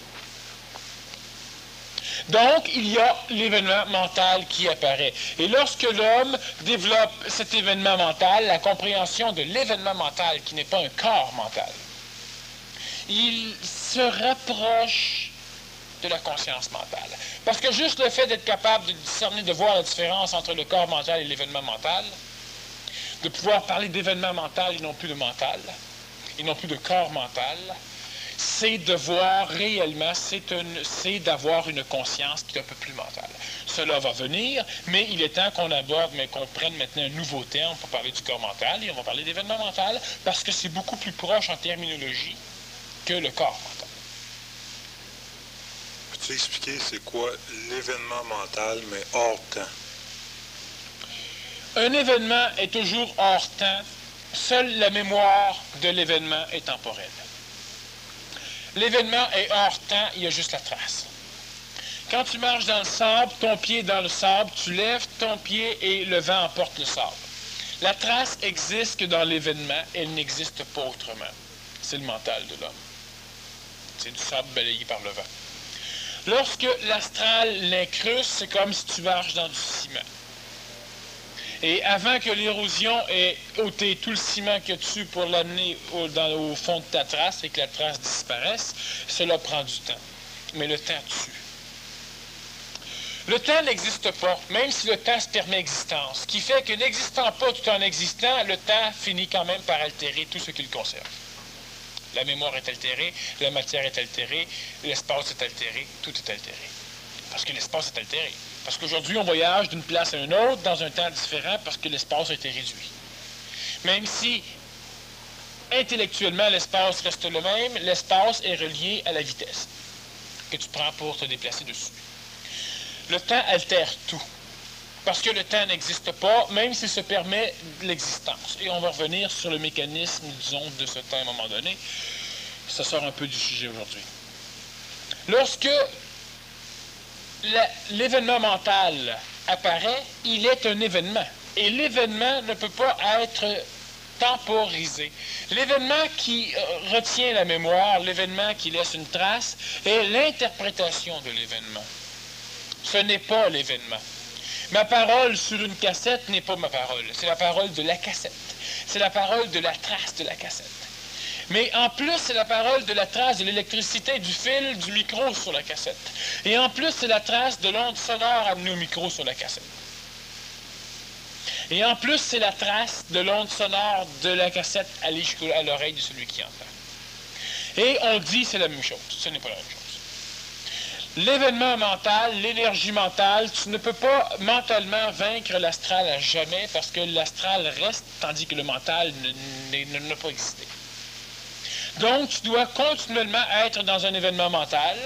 Donc, il y a l'événement mental qui apparaît. Et lorsque l'homme développe cet événement mental, la compréhension de l'événement mental, qui n'est pas un corps mental, il se rapproche de la conscience mentale. Parce que juste le fait d'être capable de discerner, de voir la différence entre le corps mental et l'événement mental, de pouvoir parler d'événement mental et non plus de mental, et non plus de corps mental, c'est de voir réellement, c'est d'avoir une conscience qui est un peu plus mentale. Cela va venir, mais il est temps qu'on aborde, mais qu'on prenne maintenant un nouveau terme pour parler du corps mental, et on va parler d'événement mental, parce que c'est beaucoup plus proche en terminologie que le corps mental. Peux-tu expliquer c'est quoi l'événement mental, mais hors temps? Un événement est toujours hors temps, seule la mémoire de l'événement est temporelle. L'événement est hors temps, il y a juste la trace. Quand tu marches dans le sable, ton pied est dans le sable, tu lèves ton pied et le vent emporte le sable. La trace existe que dans l'événement, elle n'existe pas autrement. C'est le mental de l'homme. C'est du sable balayé par le vent. Lorsque l'astral l'incruste, c'est comme si tu marches dans du ciment. Et avant que l'érosion ait ôté tout le ciment qu'il y a dessus pour l'amener au fond de ta trace et que la trace disparaisse, cela prend du temps. Mais le temps tue. Le temps n'existe pas, même si le temps se permet existence. Ce qui fait que n'existant pas tout en existant, le temps finit quand même par altérer tout ce qu'il conserve. La mémoire est altérée, la matière est altérée, l'espace est altéré, tout est altéré. Parce que l'espace est altéré. Parce qu'aujourd'hui, on voyage d'une place à une autre dans un temps différent parce que l'espace a été réduit. Même si, intellectuellement, l'espace reste le même, l'espace est relié à la vitesse que tu prends pour te déplacer dessus. Le temps altère tout. Parce que le temps n'existe pas, même s'il se permet l'existence. Et on va revenir sur le mécanisme, disons, de ce temps à un moment donné. Ça sort un peu du sujet aujourd'hui. Lorsque l'événement mental apparaît, il est un événement. Et l'événement ne peut pas être temporisé. L'événement qui retient la mémoire, l'événement qui laisse une trace, est l'interprétation de l'événement. Ce n'est pas l'événement. Ma parole sur une cassette n'est pas ma parole. C'est la parole de la cassette. C'est la parole de la trace de la cassette. Mais en plus, c'est la parole de la trace de l'électricité du fil du micro sur la cassette. Et en plus, c'est la trace de l'onde sonore amenée au micro sur la cassette. Et en plus, c'est la trace de l'onde sonore de la cassette aller jusqu'à l'oreille de celui qui entend. Et on dit c'est la même chose. Ce n'est pas la même chose. L'événement mental, l'énergie mentale, tu ne peux pas mentalement vaincre l'astral à jamais parce que l'astral reste, tandis que le mental n'a pas existé. Donc, tu dois continuellement être dans un événement mental,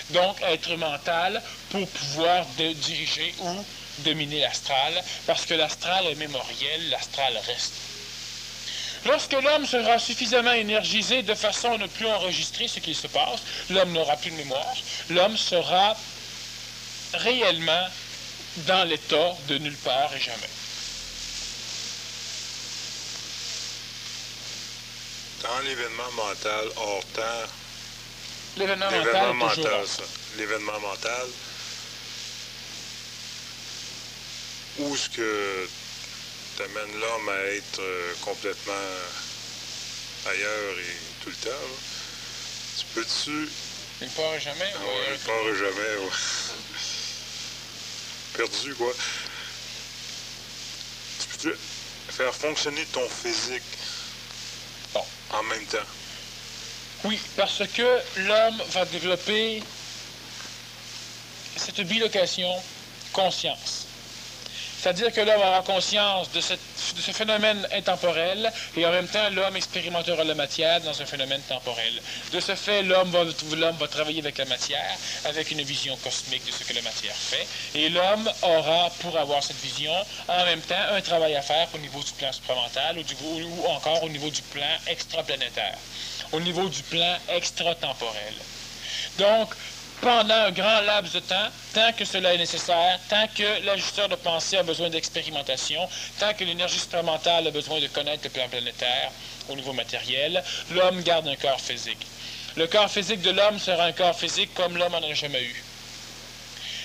donc être mental pour pouvoir diriger ou dominer l'astral, parce que l'astral est mémoriel, l'astral reste. Lorsque l'homme sera suffisamment énergisé de façon à ne plus enregistrer ce qui se passe, l'homme n'aura plus de mémoire, l'homme sera réellement dans l'état de nulle part et jamais. Dans l'événement mental hors temps, l'événement mental, ça. L'événement mental, où est-ce que tu amènes l'homme à être complètement ailleurs et tout le temps, là? Tu peux-tu... Il part jamais? Ouais, il part jamais, ouais. Perdu, quoi. Tu peux-tu faire fonctionner ton physique en même temps? Oui, parce que l'homme va développer cette bilocation conscience. C'est-à-dire que l'homme aura conscience de ce phénomène intemporel et en même temps, l'homme expérimentera la matière dans un phénomène temporel. De ce fait, l'homme va travailler avec la matière, avec une vision cosmique de ce que la matière fait. Et l'homme aura, pour avoir cette vision, en même temps, un travail à faire au niveau du plan supramental ou encore au niveau du plan extraplanétaire, au niveau du plan extratemporel. Donc, pendant un grand laps de temps, tant que cela est nécessaire, tant que l'ajusteur de pensée a besoin d'expérimentation, tant que l'énergie supramentale a besoin de connaître le plan planétaire au niveau matériel, l'homme garde un corps physique. Le corps physique de l'homme sera un corps physique comme l'homme en a jamais eu.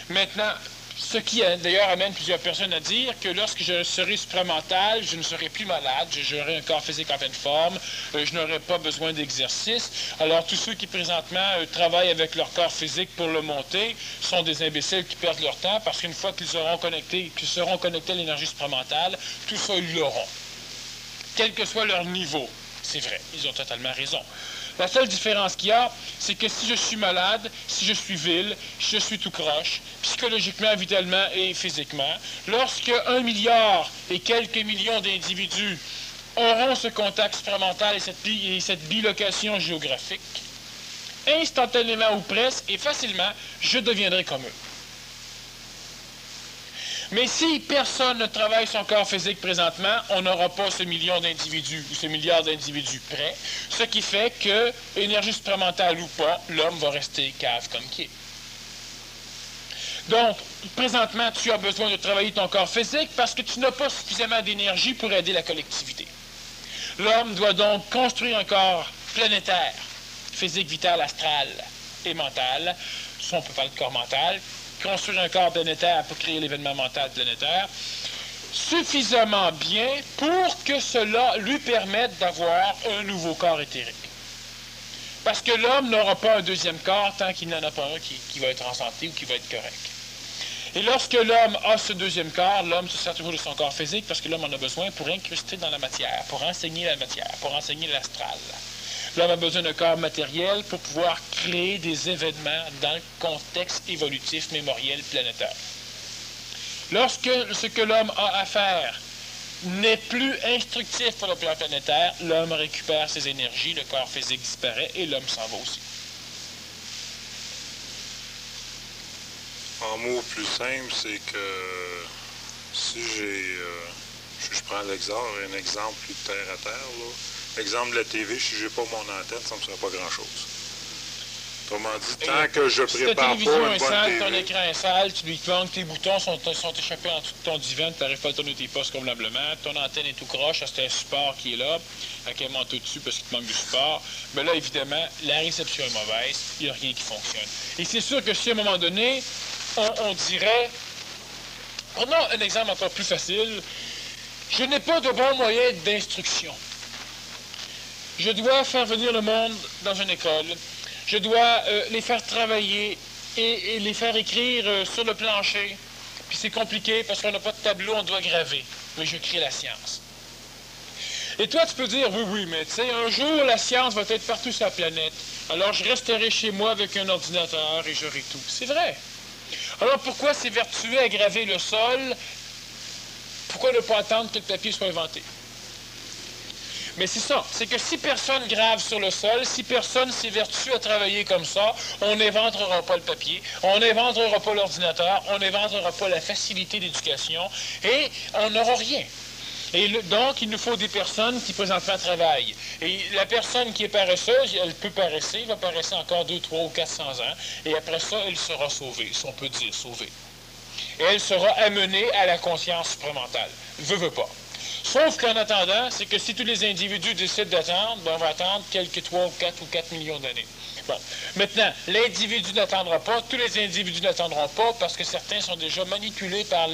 Maintenant, ce qui d'ailleurs amène plusieurs personnes à dire que lorsque je serai supramental, je ne serai plus malade, j'aurai un corps physique en pleine forme, je n'aurai pas besoin d'exercice. Alors tous ceux qui présentement travaillent avec leur corps physique pour le monter sont des imbéciles qui perdent leur temps parce qu'une fois qu'ils seront connectés à l'énergie supramentale, tout ça ils l'auront. Quel que soit leur niveau. C'est vrai, ils ont totalement raison. La seule différence qu'il y a, c'est que si je suis malade, si je suis vil, si je suis tout croche, psychologiquement, vitalement et physiquement, lorsque 1 milliard et quelques millions d'individus auront ce contact supramental et cette bilocation géographique, instantanément ou presque et facilement, je deviendrai comme eux. Mais si personne ne travaille son corps physique présentement, on n'aura pas ce million d'individus ou ce milliard d'individus près, ce qui fait que, énergie supramentale ou pas, l'homme va rester cave comme qui est. Donc, présentement, tu as besoin de travailler ton corps physique parce que tu n'as pas suffisamment d'énergie pour aider la collectivité. L'homme doit donc construire un corps planétaire, physique, vital, astral et mental. Ça, on peut parler de corps mental. Construire un corps planétaire pour créer l'événement mental planétaire, suffisamment bien pour que cela lui permette d'avoir un nouveau corps éthérique. Parce que l'homme n'aura pas un deuxième corps tant qu'il n'en a pas un qui va être en santé ou qui va être correct. Et lorsque l'homme a ce deuxième corps, l'homme se sert toujours de son corps physique parce que l'homme en a besoin pour incruster dans la matière, pour enseigner la matière, pour enseigner l'astral. L'homme a besoin d'un corps matériel pour pouvoir créer des événements dans le contexte évolutif mémoriel planétaire. Lorsque ce que l'homme a à faire n'est plus instructif pour le plan planétaire, l'homme récupère ses énergies, le corps physique disparaît et l'homme s'en va aussi. En mots plus simples, c'est que si je prends un exemple plus terre à terre, là. Exemple de la TV, si je n'ai pas mon antenne, ça ne me sera pas grand-chose. Autrement dit, tant que je prépare pas une bonne TV... Ton écran est sale, tu lui manques, tes boutons sont échappés en dessous de ton divan, tu n'arrives pas à tourner tes postes convenablement, ton antenne est tout croche, c'est un support qui est là, avec un manteau dessus parce qu'il te manque du support. Mais là, évidemment, la réception est mauvaise, il n'y a rien qui fonctionne. Et c'est sûr que si à un moment donné, on dirait... Prenons un exemple encore plus facile. Je n'ai pas de bons moyens d'instruction. Je dois faire venir le monde dans une école. Je dois les faire travailler et les faire écrire sur le plancher. Puis c'est compliqué parce qu'on n'a pas de tableau, on doit graver. Mais je crée la science. Et toi, tu peux dire, oui, mais tu sais, un jour, la science va être partout sur la planète. Alors, je resterai chez moi avec un ordinateur et j'aurai tout. C'est vrai. Alors, pourquoi s'évertuer à graver le sol? Pourquoi ne pas attendre que le papier soit inventé? Mais c'est ça, c'est que si personne grave sur le sol, si personne s'évertue à travailler comme ça, on n'inventera pas le papier, on n'inventera pas l'ordinateur, on n'inventera pas la facilité d'éducation, et on n'aura rien. Et donc, il nous faut des personnes qui présentement travaillent. Et la personne qui est paresseuse, elle peut paresser, va paresser encore 200, 300 ou 400 ans, et après ça, elle sera sauvée, si on peut dire sauvée. Et elle sera amenée à la conscience supramentale. Veut pas. Sauf qu'en attendant, c'est que si tous les individus décident d'attendre, ben on va attendre quelques 3 ou 4 millions d'années. Bon. Maintenant, l'individu n'attendra pas, tous les individus n'attendront pas parce que certains sont déjà manipulés par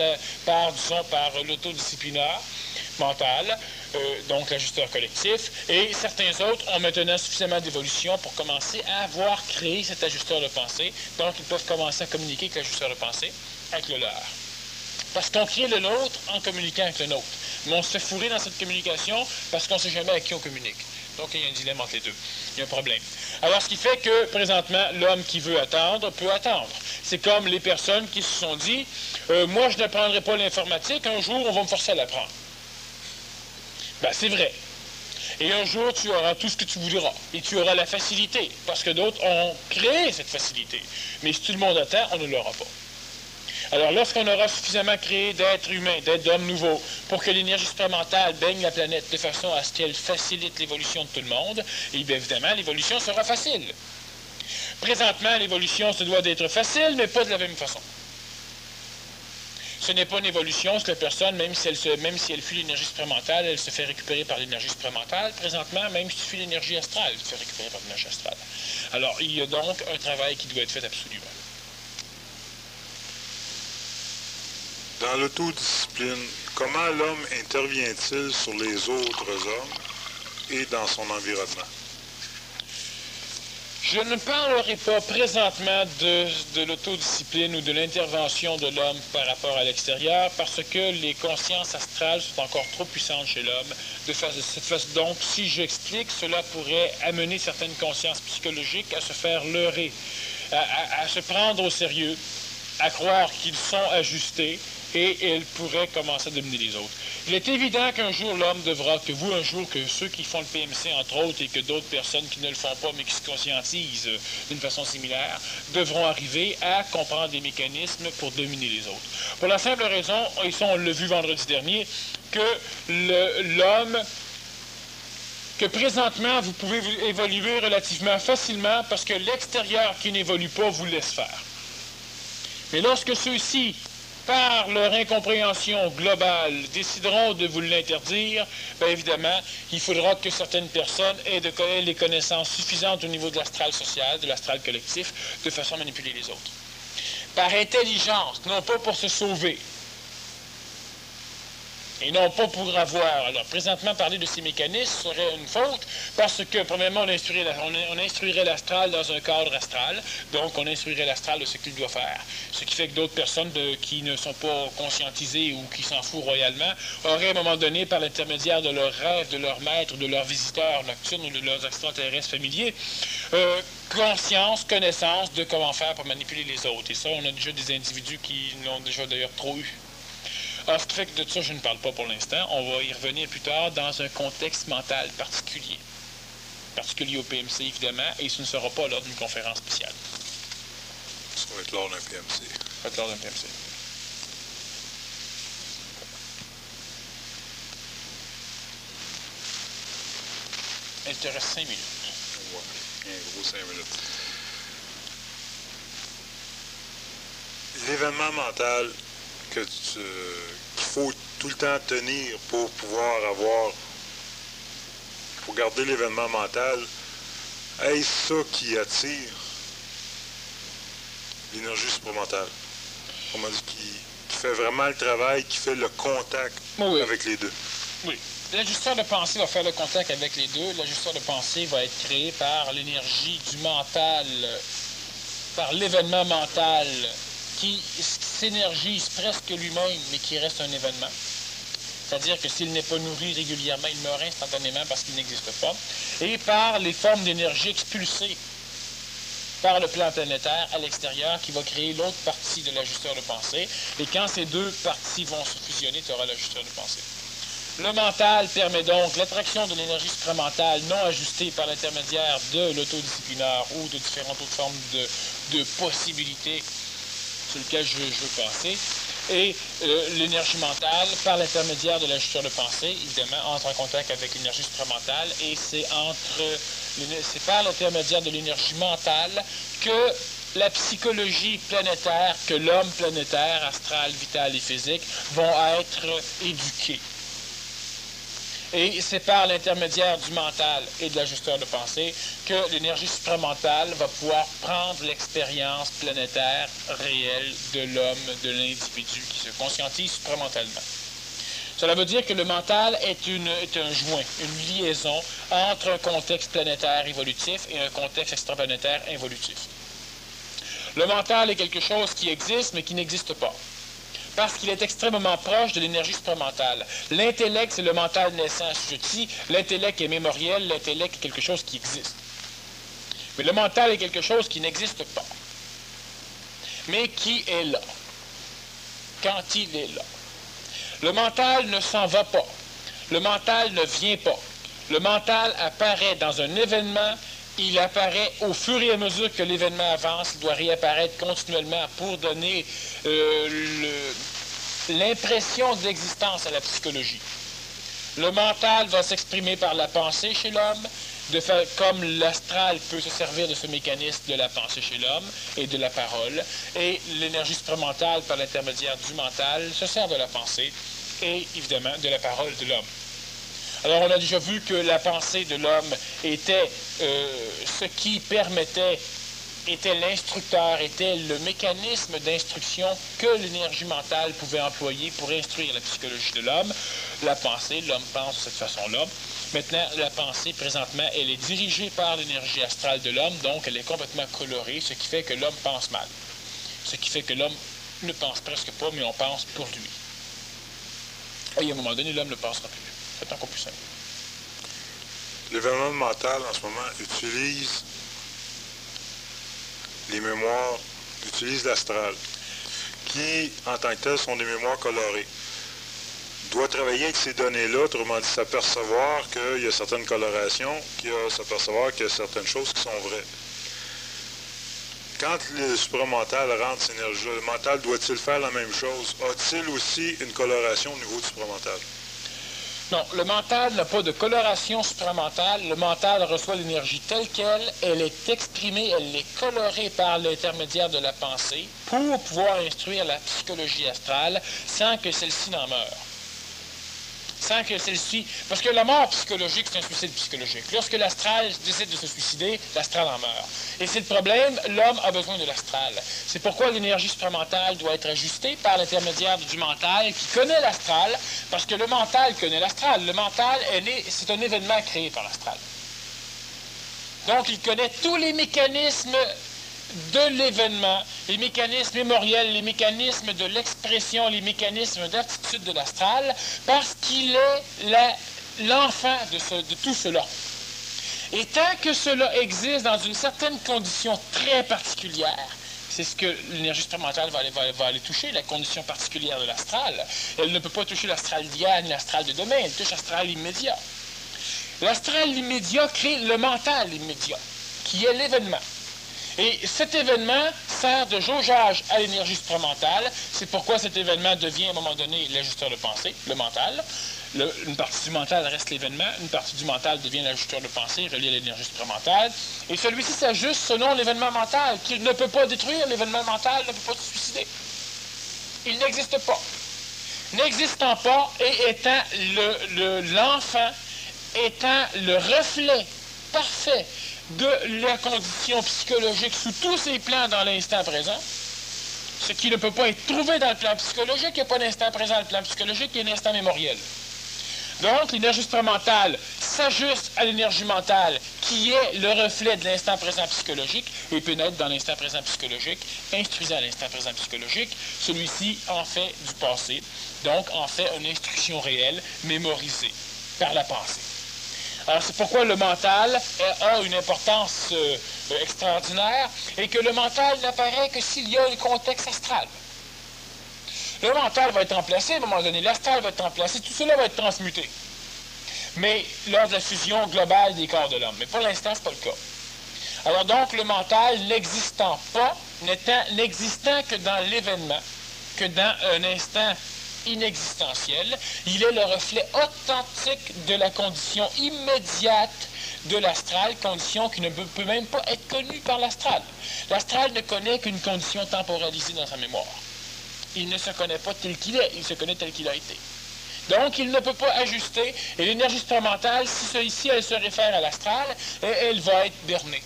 l'autodisciplinaire mental, donc l'ajusteur collectif, et certains autres ont maintenant suffisamment d'évolution pour commencer à avoir créé cet ajusteur de pensée, donc ils peuvent commencer à communiquer avec l'ajusteur de pensée, avec le leur. Parce qu'on crée le nôtre en communiquant avec le nôtre. Mais on se fait fourrer dans cette communication parce qu'on ne sait jamais avec qui on communique. Donc, il y a un dilemme entre les deux. Il y a un problème. Alors, ce qui fait que, présentement, l'homme qui veut attendre peut attendre. C'est comme les personnes qui se sont dit moi, je n'apprendrai pas l'informatique, un jour, on va me forcer à l'apprendre. Ben, c'est vrai. Et un jour, tu auras tout ce que tu voudras. Et tu auras la facilité, parce que d'autres ont créé cette facilité. Mais si tout le monde attend, on ne l'aura pas. Alors, lorsqu'on aura suffisamment créé d'êtres humains, d'hommes nouveaux, pour que l'énergie supramentale baigne la planète de façon à ce qu'elle facilite l'évolution de tout le monde, et bien évidemment, l'évolution sera facile. Présentement, l'évolution se doit d'être facile, mais pas de la même façon. Ce n'est pas une évolution, c'est que la personne, même si elle fuit l'énergie supramentale, elle se fait récupérer par l'énergie supramentale. Présentement, même si tu fuis l'énergie astrale, tu te fais récupérer par l'énergie astrale. Alors, il y a donc un travail qui doit être fait absolument. Dans l'autodiscipline, comment l'homme intervient-il sur les autres hommes et dans son environnement? Je ne parlerai pas présentement de l'autodiscipline ou de l'intervention de l'homme par rapport à l'extérieur parce que les consciences astrales sont encore trop puissantes chez l'homme. Donc, si j'explique, cela pourrait amener certaines consciences psychologiques à se faire leurrer, à se prendre au sérieux, à croire qu'ils sont ajustés et ils pourraient commencer à dominer les autres. Il est évident qu'un jour, l'homme devra, que ceux qui font le PMC, entre autres, et que d'autres personnes qui ne le font pas, mais qui se conscientisent d'une façon similaire, devront arriver à comprendre des mécanismes pour dominer les autres. Pour la simple raison, et ça on l'a vu vendredi dernier, que présentement, vous pouvez évoluer relativement facilement parce que l'extérieur qui n'évolue pas vous laisse faire. Mais lorsque ceux-ci, par leur incompréhension globale, décideront de vous l'interdire, bien évidemment, il faudra que certaines personnes aient les connaissances suffisantes au niveau de l'astral social, de l'astral collectif, de façon à manipuler les autres. Par intelligence, non pas pour se sauver, et non pas pour avoir. Alors, présentement, parler de ces mécanismes serait une faute, parce que, premièrement, on instruirait l'astral dans un cadre astral, donc on instruirait l'astral de ce qu'il doit faire. Ce qui fait que d'autres personnes qui ne sont pas conscientisées ou qui s'en foutent royalement auraient, à un moment donné, par l'intermédiaire de leurs rêves, de leurs maîtres, de leurs visiteurs nocturnes ou de leurs extraterrestres familiers, conscience, connaissance de comment faire pour manipuler les autres. Et ça, on a déjà des individus qui l'ont déjà d'ailleurs trop eu. Alors, ce qui fait que de ça, je ne parle pas pour l'instant. On va y revenir plus tard dans un contexte mental particulier au PMC, évidemment, et ce ne sera pas lors d'une conférence spéciale. Ça va être lors d'un PMC. Ça va être lors d'un PMC. Il te reste 5 minutes. Ouais, un gros 5 minutes. L'événement mental qu'il faut tout le temps tenir pour pouvoir pour garder l'événement mental, est-ce ça qui attire l'énergie supramentale? On m'a dit qui fait vraiment le travail, qui fait le contact avec les deux. Oui. L'ajusteur de pensée va faire le contact avec les deux. L'ajusteur de pensée va être créé par l'énergie du mental, par l'événement mental, qui s'énergise presque lui-même, mais qui reste un événement. C'est-à-dire que s'il n'est pas nourri régulièrement, il meurt instantanément parce qu'il n'existe pas. Et par les formes d'énergie expulsées par le plan planétaire à l'extérieur, qui va créer l'autre partie de l'ajusteur de pensée. Et quand ces deux parties vont se fusionner, tu auras l'ajusteur de pensée. Le mental permet donc l'attraction de l'énergie supramentale non ajustée par l'intermédiaire de l'autodisciplinaire ou de différentes autres formes de possibilités sur lesquelles je veux passer. Et l'énergie mentale, par l'intermédiaire de l'ajusteur de pensée, évidemment, entre en contact avec l'énergie supramentale, et c'est par l'intermédiaire de l'énergie mentale que la psychologie planétaire, que l'homme planétaire, astral, vital et physique, vont être éduqués. Et c'est par l'intermédiaire du mental et de l'ajusteur de pensée que l'énergie supramentale va pouvoir prendre l'expérience planétaire réelle de l'homme, de l'individu qui se conscientise supramentalement. Cela veut dire que le mental est un joint, une liaison entre un contexte planétaire évolutif et un contexte extraplanétaire involutif. Le mental est quelque chose qui existe, mais qui n'existe pas, parce qu'il est extrêmement proche de l'énergie supramentale. L'intellect, c'est le mental naissant assujetti. L'intellect est mémoriel, l'intellect est quelque chose qui existe. Mais le mental est quelque chose qui n'existe pas. mais qui est là, quand il est là. Le mental ne s'en va pas. Le mental ne vient pas. Le mental apparaît dans un événement, il apparaît au fur et à mesure que l'événement avance, il doit réapparaître continuellement pour donner l'impression d'existence à la psychologie. Le mental va s'exprimer par la pensée chez l'homme, comme l'astral peut se servir de ce mécanisme de la pensée chez l'homme et de la parole, et l'énergie supramentale par l'intermédiaire du mental se sert de la pensée et évidemment de la parole de l'homme. Alors on a déjà vu que la pensée de l'homme était ce qui permettait, était l'instructeur, était le mécanisme d'instruction que l'énergie mentale pouvait employer pour instruire la psychologie de l'homme. La pensée, l'homme pense de cette façon-là. Maintenant, la pensée, présentement, elle est dirigée par l'énergie astrale de l'homme, donc elle est complètement colorée, ce qui fait que l'homme pense mal. Ce qui fait que l'homme ne pense presque pas, mais on pense pour lui. Et à un moment donné, l'homme ne pensera plus. C'est encore plus simple. L'événement mental, en ce moment, utilise les mémoires, utilise l'astral, qui, en tant que tel, sont des mémoires colorées. Doit travailler avec ces données-là, autrement dit, s'apercevoir qu'il y a certaines colorations, s'apercevoir qu'il y a certaines choses qui sont vraies. Quand le supramental rentre cette énergie-là, le mental doit-il faire la même chose? A-t-il aussi une coloration au niveau du supramental? Non, le mental n'a pas de coloration supramentale. Le mental reçoit l'énergie telle qu'elle, elle est exprimée, elle est colorée par l'intermédiaire de la pensée pour pouvoir instruire la psychologie astrale sans que celle-ci n'en meure. Sans que celle-ci... Parce que la mort psychologique, c'est un suicide psychologique. Lorsque l'astral décide de se suicider, l'astral en meurt. Et c'est le problème, l'homme a besoin de l'astral. C'est pourquoi l'énergie supramentale doit être ajustée par l'intermédiaire du mental qui connaît l'astral, parce que le mental connaît l'astral. Le mental, c'est un événement créé par l'astral. Donc, il connaît tous les mécanismes de l'événement, les mécanismes mémoriels, les mécanismes de l'expression, les mécanismes d'attitude de l'astral, parce qu'il est l'enfant de tout cela. Et tant que cela existe dans une certaine condition très particulière, c'est ce que l'énergie supramentale va aller toucher, la condition particulière de l'astral. Elle ne peut pas toucher l'astral d'hier ni l'astral de demain, elle touche l'astral immédiat. L'astral immédiat crée le mental immédiat, qui est l'événement. Et cet événement sert de jaugeage à l'énergie supramentale. C'est pourquoi cet événement devient à un moment donné l'ajusteur de pensée, le mental. Une partie du mental reste l'événement, une partie du mental devient l'ajusteur de pensée, relié à l'énergie supramentale. Et celui-ci s'ajuste selon l'événement mental, qu'il ne peut pas détruire. L'événement mental ne peut pas se suicider. Il n'existe pas. N'existant pas et étant l'enfant, étant le reflet parfait de la condition psychologique sous tous ses plans dans l'instant présent, ce qui ne peut pas être trouvé dans le plan psychologique. Il n'y a pas d'instant présent dans le plan psychologique, il y a un instant mémoriel. Donc, l'énergie supramentale s'ajuste à l'énergie mentale, qui est le reflet de l'instant présent psychologique, et pénètre dans l'instant présent psychologique, instruisant à l'instant présent psychologique. Celui-ci en fait du passé, donc en fait une instruction réelle, mémorisée par la pensée. Alors, c'est pourquoi le mental a une importance extraordinaire et que le mental n'apparaît que s'il y a un contexte astral. Le mental va être remplacé à un moment donné, l'astral va être remplacé, tout cela va être transmuté. Mais lors de la fusion globale des corps de l'homme. Mais pour l'instant, ce n'est pas le cas. Alors donc, le mental n'existant pas, n'existant que dans l'événement, que dans un instant inexistentiel, il est le reflet authentique de la condition immédiate de l'astral, condition qui ne peut même pas être connue par l'astral. L'astral ne connaît qu'une condition temporalisée dans sa mémoire. Il ne se connaît pas tel qu'il est, il se connaît tel qu'il a été. Donc, il ne peut pas ajuster, et l'énergie supramentale, si elle se réfère à l'astral, elle va être bernée.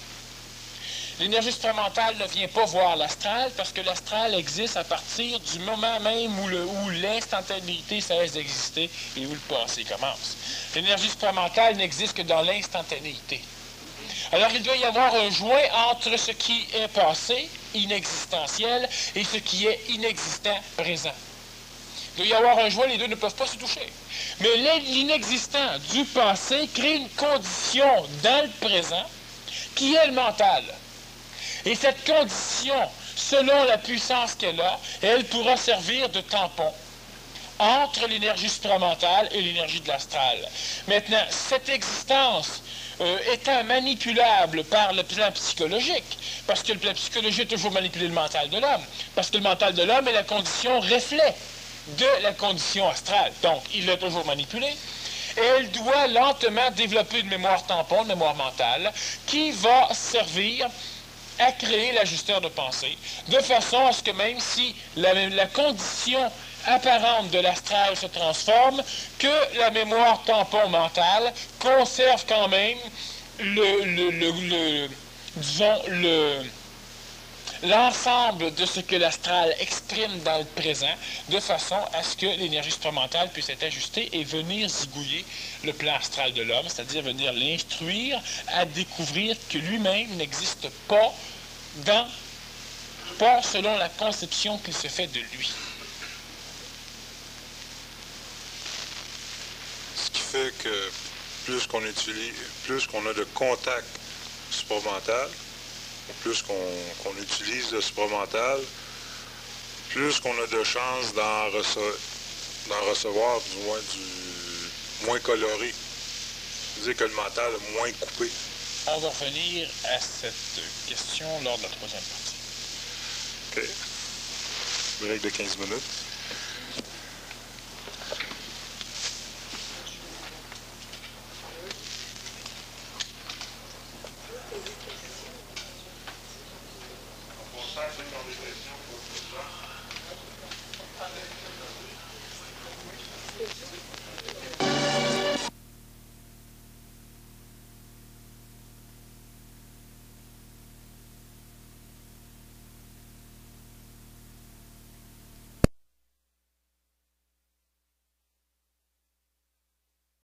L'énergie supramentale ne vient pas voir l'astral parce que l'astral existe à partir du moment même où l'instantanéité cesse d'exister et où le passé commence. L'énergie supramentale n'existe que dans l'instantanéité. Alors il doit y avoir un joint entre ce qui est passé, inexistentiel, et ce qui est inexistant, présent. Il doit y avoir un joint, les deux ne peuvent pas se toucher. Mais l'inexistant du passé crée une condition dans le présent qui est le mental. Et cette condition selon la puissance qu'elle a, elle pourra servir de tampon entre l'énergie supramentale et l'énergie de l'astral. Maintenant, cette existence étant manipulable par le plan psychologique, parce que le plan psychologique a toujours manipulé le mental de l'homme, parce que le mental de l'homme est la condition reflet de la condition astrale. Donc, il l'a toujours manipulé. Et elle doit lentement développer une mémoire tampon, une mémoire mentale, qui va servir à créer l'ajusteur de pensée, de façon à ce que même si la condition apparente de l'astral se transforme, que la mémoire tampon mentale conserve quand même l'ensemble de ce que l'astral exprime dans le présent, de façon à ce que l'énergie supramentale puisse être ajustée et venir zigouiller le plan astral de l'homme, c'est-à-dire venir l'instruire à découvrir que lui-même n'existe pas selon la conception qu'il se fait de lui. Ce qui fait que plus qu'on a de contact supramental, plus qu'on utilise le supramental, plus qu'on a de chances d'en recevoir du moins coloré. C'est-à-dire que le mental est moins coupé. On va revenir à cette question lors de la troisième partie. OK. Break de 15 minutes.